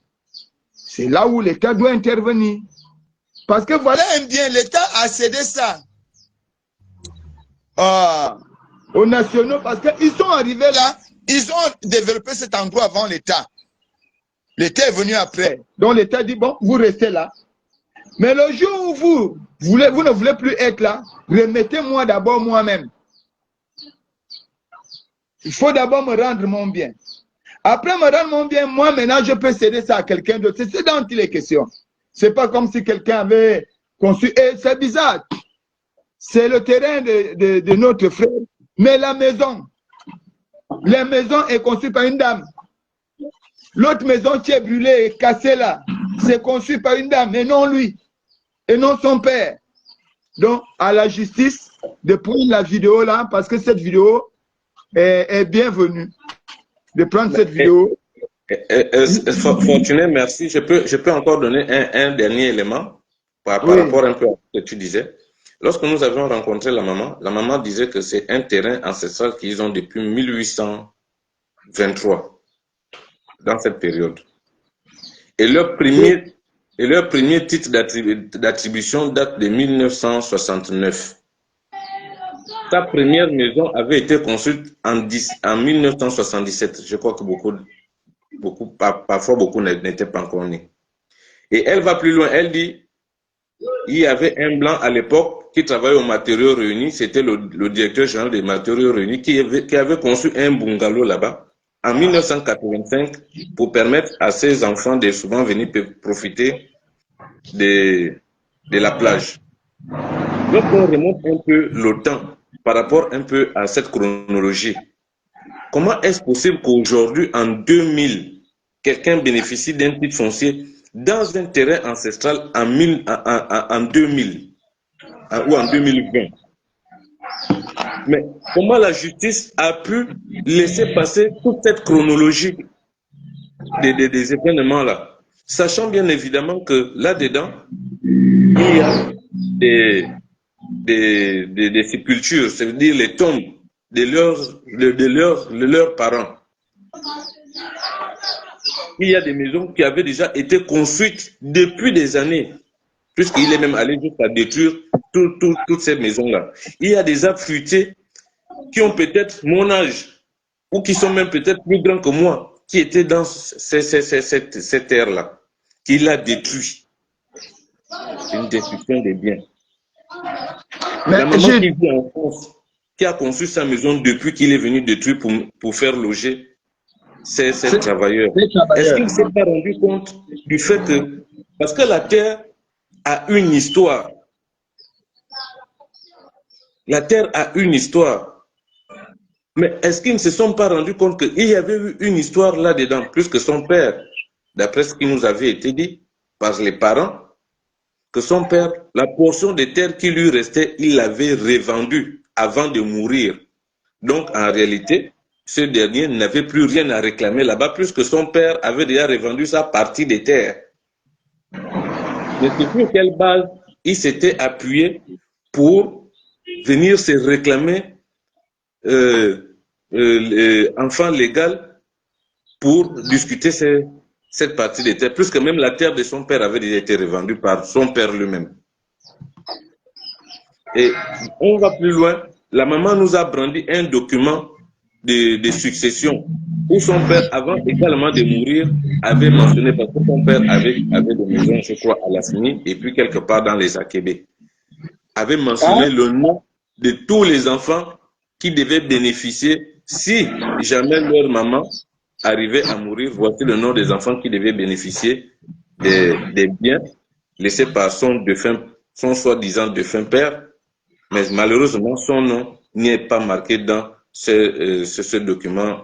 C'est là où l'État doit intervenir. Parce que voilà un bien, l'État a cédé ça aux nationaux parce qu'ils sont arrivés là, ils ont développé cet endroit avant l'État. L'État est venu après. Donc l'État dit, bon, vous restez là. Mais le jour où vous ne voulez plus être là, remettez-moi d'abord moi-même. Il faut d'abord me rendre mon bien. Après me rendre mon bien, moi maintenant je peux céder ça à quelqu'un d'autre. C'est ce dont il est question. C'est pas comme si quelqu'un avait conçu. Et c'est bizarre. C'est le terrain de notre frère. Mais la maison est conçue par une dame. L'autre maison qui est brûlée et cassée là, c'est conçu par une dame, et non lui, et non son père. Donc, à la justice de prendre la vidéo là, parce que cette vidéo est bienvenue. De prendre cette vidéo. Fortuné, merci. Je peux encore donner un dernier élément par rapport un peu à ce que tu disais. Lorsque nous avions rencontré la maman disait que c'est un terrain ancestral qu'ils ont depuis 1823. Dans cette période. Et leur premier titre d'attribution date de 1969. Sa première maison avait été construite en 1977. Je crois que parfois beaucoup n'étaient pas encore nés. Et elle va plus loin. Elle dit, il y avait un blanc à l'époque qui travaillait aux matériaux réunis. C'était le directeur général des matériaux réunis qui avait conçu un bungalow là-bas en 1985 pour permettre à ses enfants de souvent venir profiter de la plage. Lorsqu'on remonte un peu le temps par rapport un peu à cette chronologie, comment est-ce possible qu'aujourd'hui, en 2000, quelqu'un bénéficie d'un titre foncier dans un terrain ancestral en 2000 ou en 2020? Mais comment la justice a pu laisser passer toute cette chronologie des événements-là, sachant bien évidemment que là-dedans, il y a des sépultures, c'est-à-dire les tombes de leurs parents. Il y a des maisons qui avaient déjà été construites depuis des années, puisqu'il est même allé jusqu'à détruire toutes ces maisons-là. Il y a des arbres fruitiers qui ont peut-être mon âge, ou qui sont même peut-être plus grands que moi, qui étaient dans ces terres-là. qu'il a détruit. C'est une destruction des biens. Mais La maman Gilles, qui vit en France, qui a conçu sa maison depuis qu'il est venu détruire pour faire loger ces travailleurs, les est-ce travailleurs. qu'il ne s'est pas rendu compte du fait que, parce que la terre a une histoire, la terre a une histoire, mais est-ce qu'ils ne se sont pas rendus compte qu'il y avait eu une histoire là-dedans, plus que son père, d'après ce qui nous avait été dit par les parents, que son père, la portion de terre qui lui restait, il l'avait revendue avant de mourir. Donc, en réalité, ce dernier n'avait plus rien à réclamer là-bas, puisque son père avait déjà revendu sa partie des terres. Mais c'est sur quelle base il s'était appuyé pour venir se réclamer enfant légal pour discuter cette partie des terres, puisque même la terre de son père avait déjà été revendue par son père lui-même. Et on va plus loin, la maman nous a brandi un document de succession où son père, avant également de mourir, avait mentionné, parce que son père avait des maisons, je crois, à Lassini, et puis quelque part dans les Akébé, avait mentionné le nom de tous les enfants qui devaient bénéficier, si jamais leur maman arrivait à mourir, voici le nom des enfants qui devaient bénéficier des biens laissés par son soi-disant défunt père, mais malheureusement, son nom n'est pas marqué dans ce document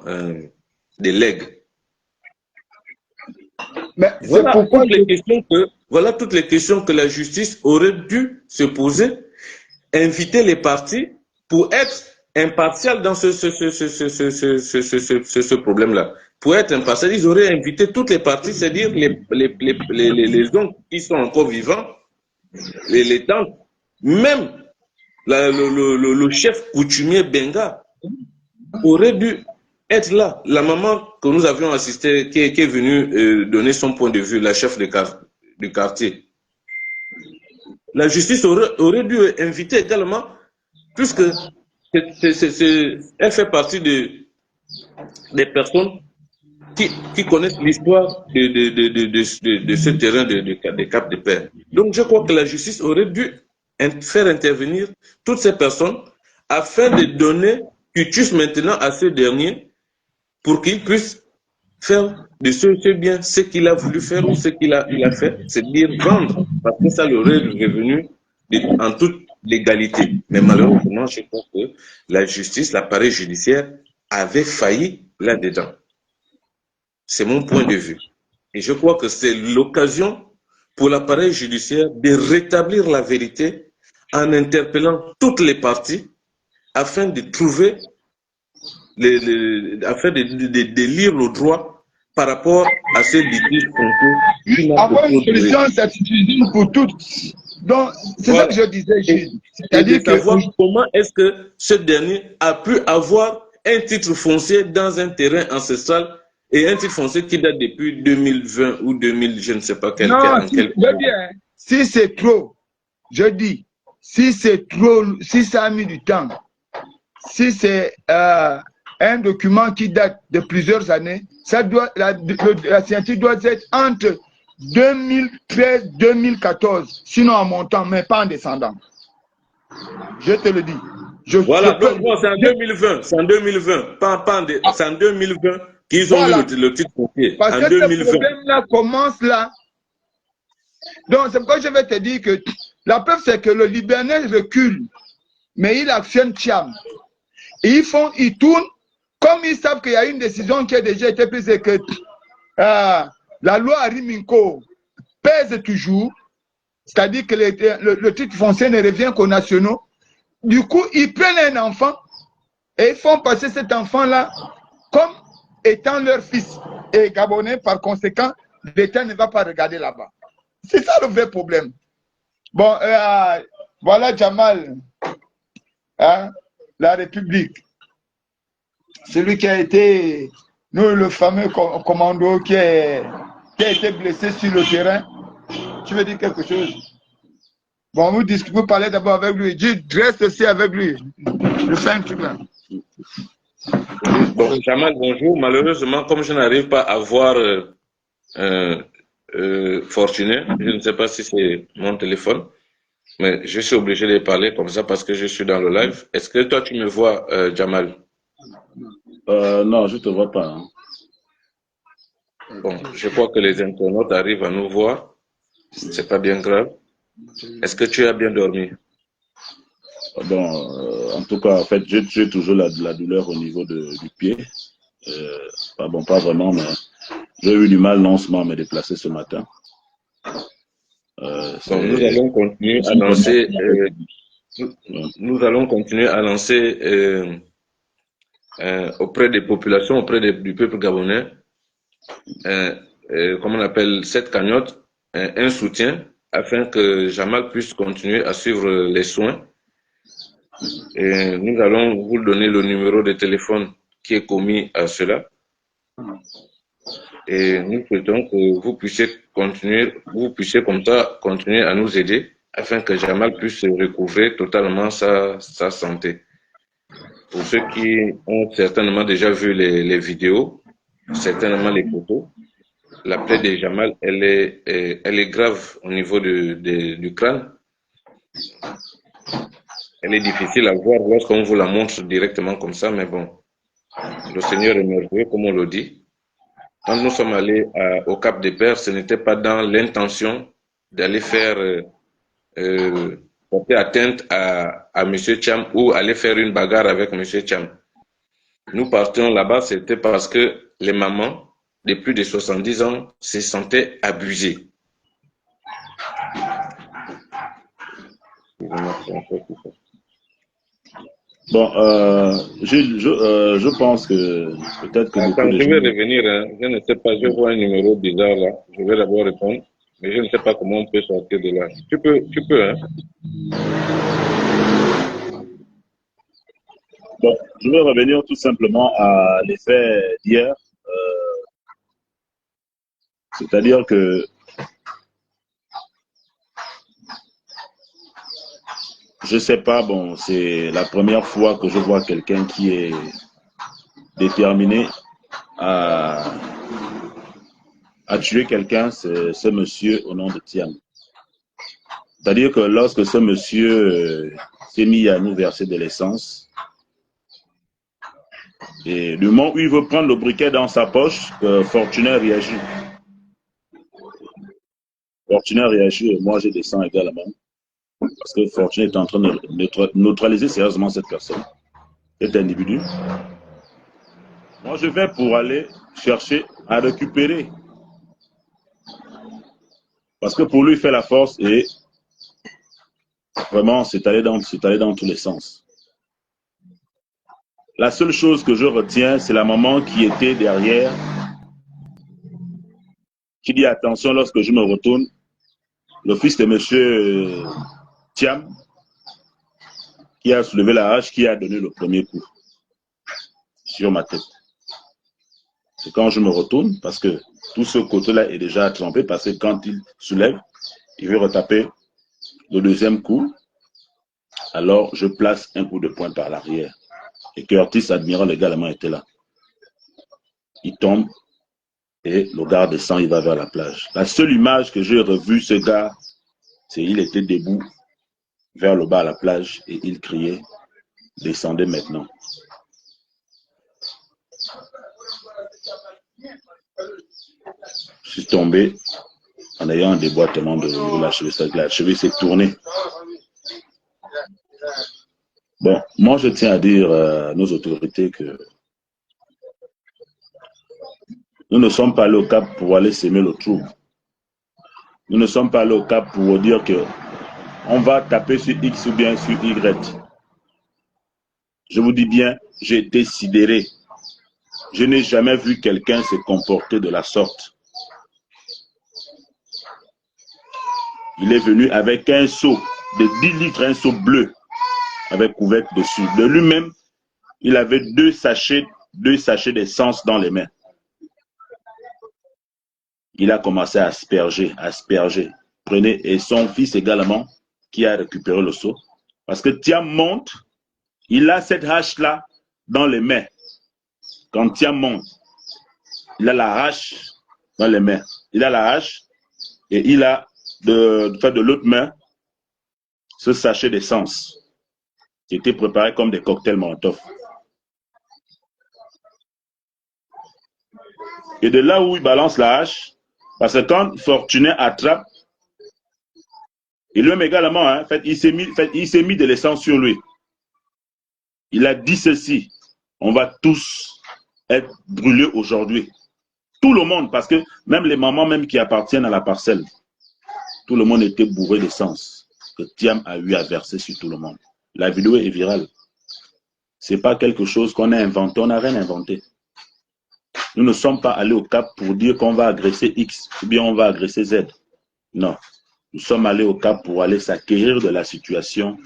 des legs. Mais c'est pourquoi voilà toutes les questions que la justice aurait dû se poser, inviter les parties pour être impartial dans ce problème-là. Pour être impartial, ils auraient invité toutes les parties, c'est-à-dire les oncles qui sont encore vivants, les tantes, même le chef coutumier Benga aurait dû être là. La maman que nous avions assistée, qui est venue donner son point de vue, la chef du quartier. La justice aurait dû inviter également, puisque elle fait partie des personnes qui connaissent l'histoire de ce terrain de Cap de Père. Donc je crois que la justice aurait dû faire intervenir toutes ces personnes afin de donner quitus maintenant à ce dernier pour qu'il puisse faire de ce bien ce qu'il a voulu faire ou ce qu'il a fait, c'est-à-dire vendre, parce que ça l'aurait revenu en toute légalité. Mais malheureusement, je crois que la justice, l'appareil judiciaire avait failli là-dedans. C'est mon point de vue. Et je crois que c'est l'occasion pour l'appareil judiciaire de rétablir la vérité en interpellant toutes les parties afin de trouver, afin de lire le droit par rapport à ces litiges fonciers. Avoir une solution satisfaisante pour toutes. Donc, c'est ça que je disais, Gilles. C'est-à-dire savoir comment est-ce que ce dernier a pu avoir un titre foncier dans un terrain ancestral et un titre foncier qui date depuis 2020 ou 2000, je ne sais pas quel. Non, si c'est trop, je dis, si c'est trop, si ça a mis du temps, si c'est un document qui date de plusieurs années, ça doit, la signature doit être entre 2013-2014, sinon en montant, mais pas en descendant. Je te le dis. Voilà, donc c'est en 2020, c'est en 2020, c'est en 2020 qu'ils ont eu le titre foncier. Parce que ce problème-là commence là. Donc c'est pourquoi je vais te dire que la preuve c'est que le Libanais recule, mais il actionne Tcham. Et ils tournent, comme ils savent qu'il y a une décision qui a déjà été prise et que la loi Ariminko pèse toujours, c'est-à-dire que le titre foncier ne revient qu'aux nationaux. Du coup, ils prennent un enfant et ils font passer cet enfant-là comme étant leur fils. Et Gabonais, par conséquent, l'État ne va pas regarder là-bas. C'est ça le vrai problème. Bon, voilà Jamal, hein, la République. Celui qui a été, nous, le fameux commando qui a été blessé sur le terrain. Tu veux dire quelque chose? Bon, vous parlez d'abord avec lui. Je reste aussi avec lui. Je fais un truc là. Bon, Jamal, bonjour. Malheureusement, comme je n'arrive pas à voir Fortuné. Je ne sais pas si c'est mon téléphone, mais je suis obligé de parler comme ça parce que je suis dans le live. Est-ce que toi, tu me vois, Jamal? Non, je te vois pas. Hein. Bon, je crois que les internautes arrivent à nous voir. C'est pas bien grave. Est-ce que tu as bien dormi? Bon, en tout cas, en fait, j'ai toujours la douleur au niveau du pied. Pas vraiment, mais j'ai eu du mal non seulement à me déplacer ce matin. Bon, nous allons continuer à lancer. Nous allons continuer à lancer auprès des populations, auprès du peuple gabonais, comment on appelle cette cagnotte, un soutien afin que Jamal puisse continuer à suivre les soins. Et nous allons vous donner le numéro de téléphone qui est commis à cela. Et nous souhaitons que vous puissiez comme ça continuer à nous aider afin que Jamal puisse recouvrer totalement sa santé. Pour ceux qui ont certainement déjà vu les vidéos, certainement les photos, la plaie de Jamal, elle est grave au niveau du crâne. Elle est difficile à voir lorsqu'on vous la montre directement comme ça, mais bon, le Seigneur est merveilleux, comme on le dit. Quand nous sommes allés au Cap des Pères, ce n'était pas dans l'intention d'aller faire porter atteinte à M. Cham ou aller faire une bagarre avec M. Cham. Nous partions là-bas, c'était parce que les mamans de plus de 70 ans se sentaient abusées. Bon, je pense que peut-être que Attends, je vais revenir, hein. Je ne sais pas, je vois un numéro bizarre là. Je vais d'abord répondre, mais je ne sais pas comment on peut sortir de là. Tu peux, hein. Bon, je vais revenir tout simplement à l'effet d'hier. C'est-à-dire que je sais pas, bon, c'est la première fois que je vois quelqu'un qui est déterminé à tuer quelqu'un, c'est ce monsieur au nom de Thiam. C'est-à-dire que lorsque ce monsieur s'est mis à nous verser de l'essence, et du moment où il veut prendre le briquet dans sa poche, Fortuné réagit. Fortuné réagit et moi je descends également. Parce que Fortuné est en train de neutraliser sérieusement cette personne, cet individu. Moi, je vais pour aller chercher à récupérer. Parce que pour lui, il fait la force et vraiment, c'est allé dans tous les sens. La seule chose que je retiens, c'est la maman qui était derrière, qui dit attention lorsque je me retourne, le fils de monsieur Thiam, qui a soulevé la hache, qui a donné le premier coup sur ma tête. C'est quand je me retourne, parce que tout ce côté-là est déjà trempé, parce que quand il soulève, il veut retaper le deuxième coup. Alors, je place un coup de poing par l'arrière. Et Curtis, admirant également, était là. Il tombe et le gars descend, il va vers la plage. La seule image que j'ai revue, ce gars, c'est qu'il était debout vers le bas à la plage et il criait « Descendez maintenant ». Je suis tombé en ayant un déboîtement de la cheville. La cheville s'est tournée. Bon, moi je tiens à dire à nos autorités que nous ne sommes pas allés au Cap pour aller s'aimer le trouble. Nous ne sommes pas allés au Cap pour dire que on va taper sur X ou bien sur Y. Je vous dis bien, j'ai été sidéré. Je n'ai jamais vu quelqu'un se comporter de la sorte. Il est venu avec un seau de 10 litres, un seau bleu, avec couvercle dessus. De lui-même, il avait deux sachets d'essence dans les mains. Il a commencé à asperger. Prenez, et son fils également, qui a récupéré le seau. Parce que Thiam monte, il a cette hache-là dans les mains. Quand Thiam monte, il a la hache dans les mains. Il a la hache et il a de l'autre main ce sachet d'essence qui était préparé comme des cocktails Molotov. Et de là où il balance la hache, parce que quand Fortuné attrape, et lui-même également, hein, en fait, il s'est mis de l'essence sur lui. Il a dit ceci, on va tous être brûlés aujourd'hui. Tout le monde, parce que même les mamans même qui appartiennent à la parcelle, tout le monde était bourré d'essence que Thiam a eu à verser sur tout le monde. La vidéo est virale. Ce n'est pas quelque chose qu'on a inventé, on n'a rien inventé. Nous ne sommes pas allés au Cap pour dire qu'on va agresser X ou bien on va agresser Z. Non. Nous sommes allés au Cap pour aller s'acquérir de la situation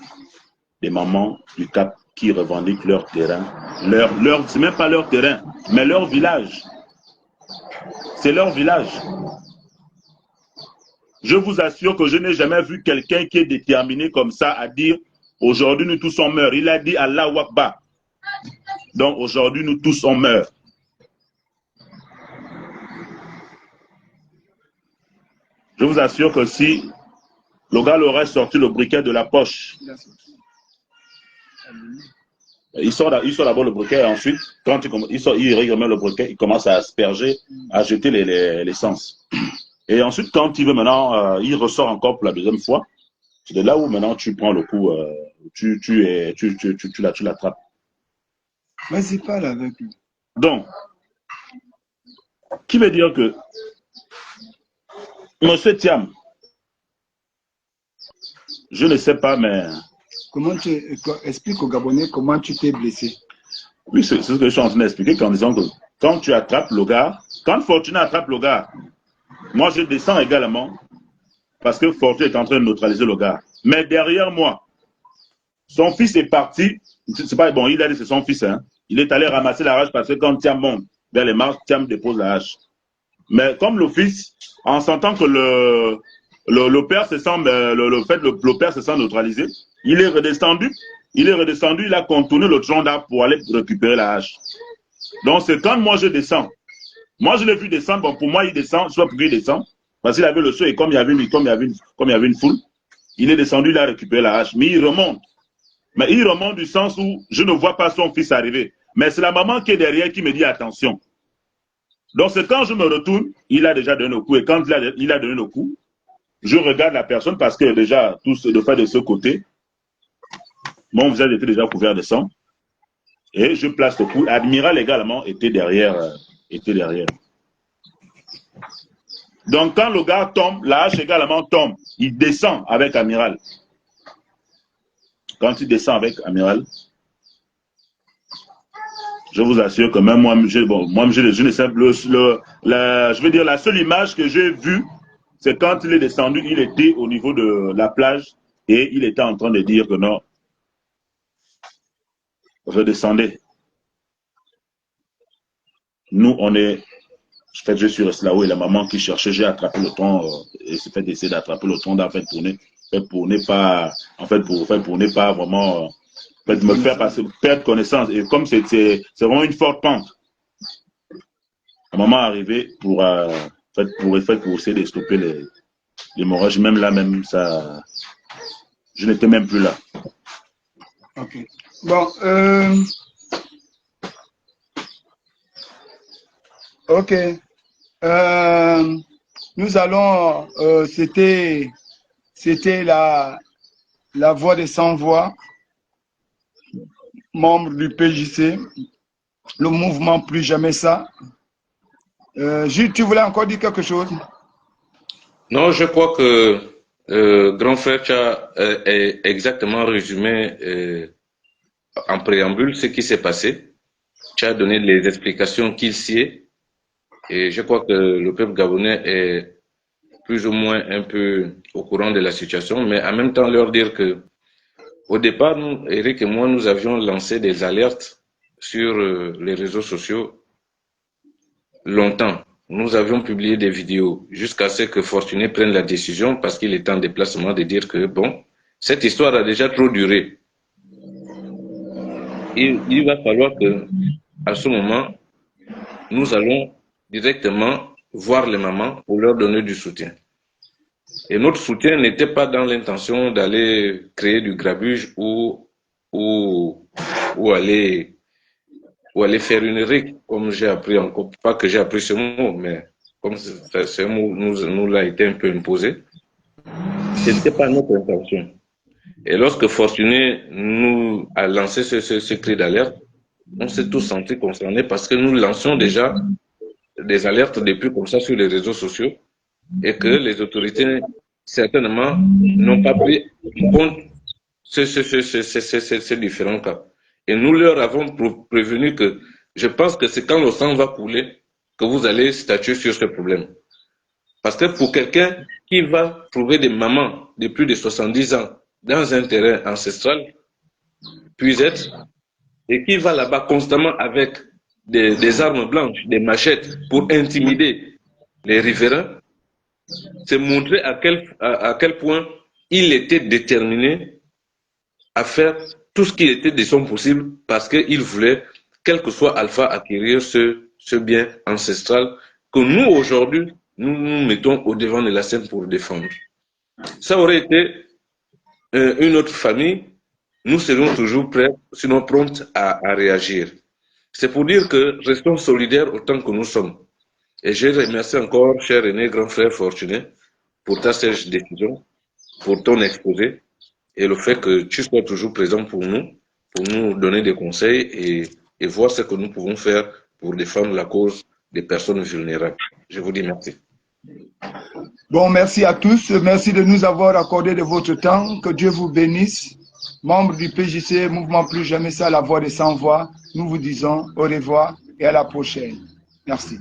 des mamans du Cap qui revendiquent leur terrain. C'est même pas leur terrain, mais leur village. C'est leur village. Je vous assure que je n'ai jamais vu quelqu'un qui est déterminé comme ça à dire aujourd'hui nous tous on meurt. Il a dit Allahu Akbar. Donc aujourd'hui nous tous on meurt. Je vous assure que si le gars aurait sorti le briquet de la poche, il sort d'abord le briquet et ensuite, quand il remet le briquet, il commence à asperger, à jeter l'essence. Et ensuite, quand il veut maintenant, il ressort encore pour la deuxième fois. C'est de là où maintenant tu prends le coup, tu l'attrapes. Vas-y, parle avec lui. Donc, qui veut dire que Monsieur Thiam, je ne sais pas, mais... Comment tu expliques aux Gabonais comment tu t'es blessé? Oui, c'est ce que je suis en train d'expliquer en disant que quand tu attrapes le gars, quand Fortuné attrape le gars, moi je descends également parce que Fortuné est en train de neutraliser le gars. Mais derrière moi, son fils est parti, c'est pas bon, il a dit c'est son fils, hein. Il est allé ramasser la hache parce que quand Thiam monte vers les marches, Thiam dépose la hache. Mais comme le fils, en sentant que le père se sent, le père se sent neutralisé, il est redescendu, il a contourné le tronc d'arbre pour aller récupérer la hache. Donc c'est quand moi je descends. Moi je l'ai vu descendre, bon pour moi il descend, soit pour lui il descend, parce qu'il avait le saut et comme il y avait une foule, il est descendu, il a récupéré la hache, mais il remonte. Mais il remonte du sens où je ne vois pas son fils arriver. Mais c'est la maman qui est derrière qui me dit attention. Donc c'est quand je me retourne, il a déjà donné le coup. Et quand il a donné le coup, je regarde la personne parce que déjà, tout de fait de ce côté, mon visage était déjà couvert de sang. Et je place le coup. Admiral également était derrière. Donc quand le gars tombe, la hache également tombe. Il descend avec Amiral. Quand il descend avec Amiral, je vous assure que même moi, je ne sais je veux dire, la seule image que j'ai vue, c'est quand il est descendu, il était au niveau de la plage et il était en train de dire que non, redescendez. Nous, on est, je suis resté là-haut et la maman qui cherchait, j'ai attrapé le tronc et c'est fait d'essayer d'attraper le tronc d'en fait pour ne pas vraiment me faire perdre connaissance. Et comme c'est vraiment une forte pente, un moment arrivé pour essayer de stopper l'hémorragie. Même là, ça, je n'étais même plus là. Ok. Bon, ok. Nous allons, c'était la voix des sans-voix, membre du PJC, le mouvement Plus Jamais Ça. Jules, tu voulais encore dire quelque chose? Non, je crois que grand frère, tu as exactement résumé en préambule ce qui s'est passé. Tu as donné les explications qu'il sait. Et je crois que le peuple gabonais est plus ou moins un peu au courant de la situation, mais en même temps leur dire que au départ, nous, Eric et moi, nous avions lancé des alertes sur les réseaux sociaux longtemps. Nous avions publié des vidéos jusqu'à ce que Fortuné prenne la décision, parce qu'il est en déplacement, de dire que bon, cette histoire a déjà trop duré. Il va falloir que, à ce moment, nous allons directement voir les mamans pour leur donner du soutien. Et notre soutien n'était pas dans l'intention d'aller créer du grabuge ou aller faire une rigue, comme j'ai appris encore, pas que j'ai appris ce mot, mais comme ce mot nous l'a été un peu imposé, ce n'était pas notre intention. Et lorsque Fortuné nous a lancé ce cri d'alerte, on s'est tous sentis concernés parce que nous lancions déjà des alertes depuis comme ça sur les réseaux sociaux et que les autorités certainement n'ont pas pris en compte ces différents cas. Et nous leur avons prévenu que je pense que c'est quand le sang va couler que vous allez statuer sur ce problème. Parce que pour quelqu'un qui va trouver des mamans de plus de 70 ans dans un terrain ancestral, puis être, et qui va là-bas constamment avec des armes blanches, des machettes pour intimider les riverains, c'est montrer à quel point il était déterminé à faire tout ce qui était de son possible parce qu'il voulait, quel que soit Alpha, acquérir ce bien ancestral que nous, aujourd'hui, nous mettons au devant de la scène pour défendre. Ça aurait été une autre famille, nous serions toujours prêts, sinon promptes à réagir. C'est pour dire que restons solidaires autant que nous sommes. Et je remercie encore, cher aîné, grand frère Fortuné, pour ta sage décision, pour ton exposé, et le fait que tu sois toujours présent pour nous donner des conseils et voir ce que nous pouvons faire pour défendre la cause des personnes vulnérables. Je vous dis merci. Bon, merci à tous. Merci de nous avoir accordé de votre temps. Que Dieu vous bénisse. Membres du PJC, Mouvement Plus Jamais Ça, la voix des sans voix, nous vous disons au revoir et à la prochaine. Merci.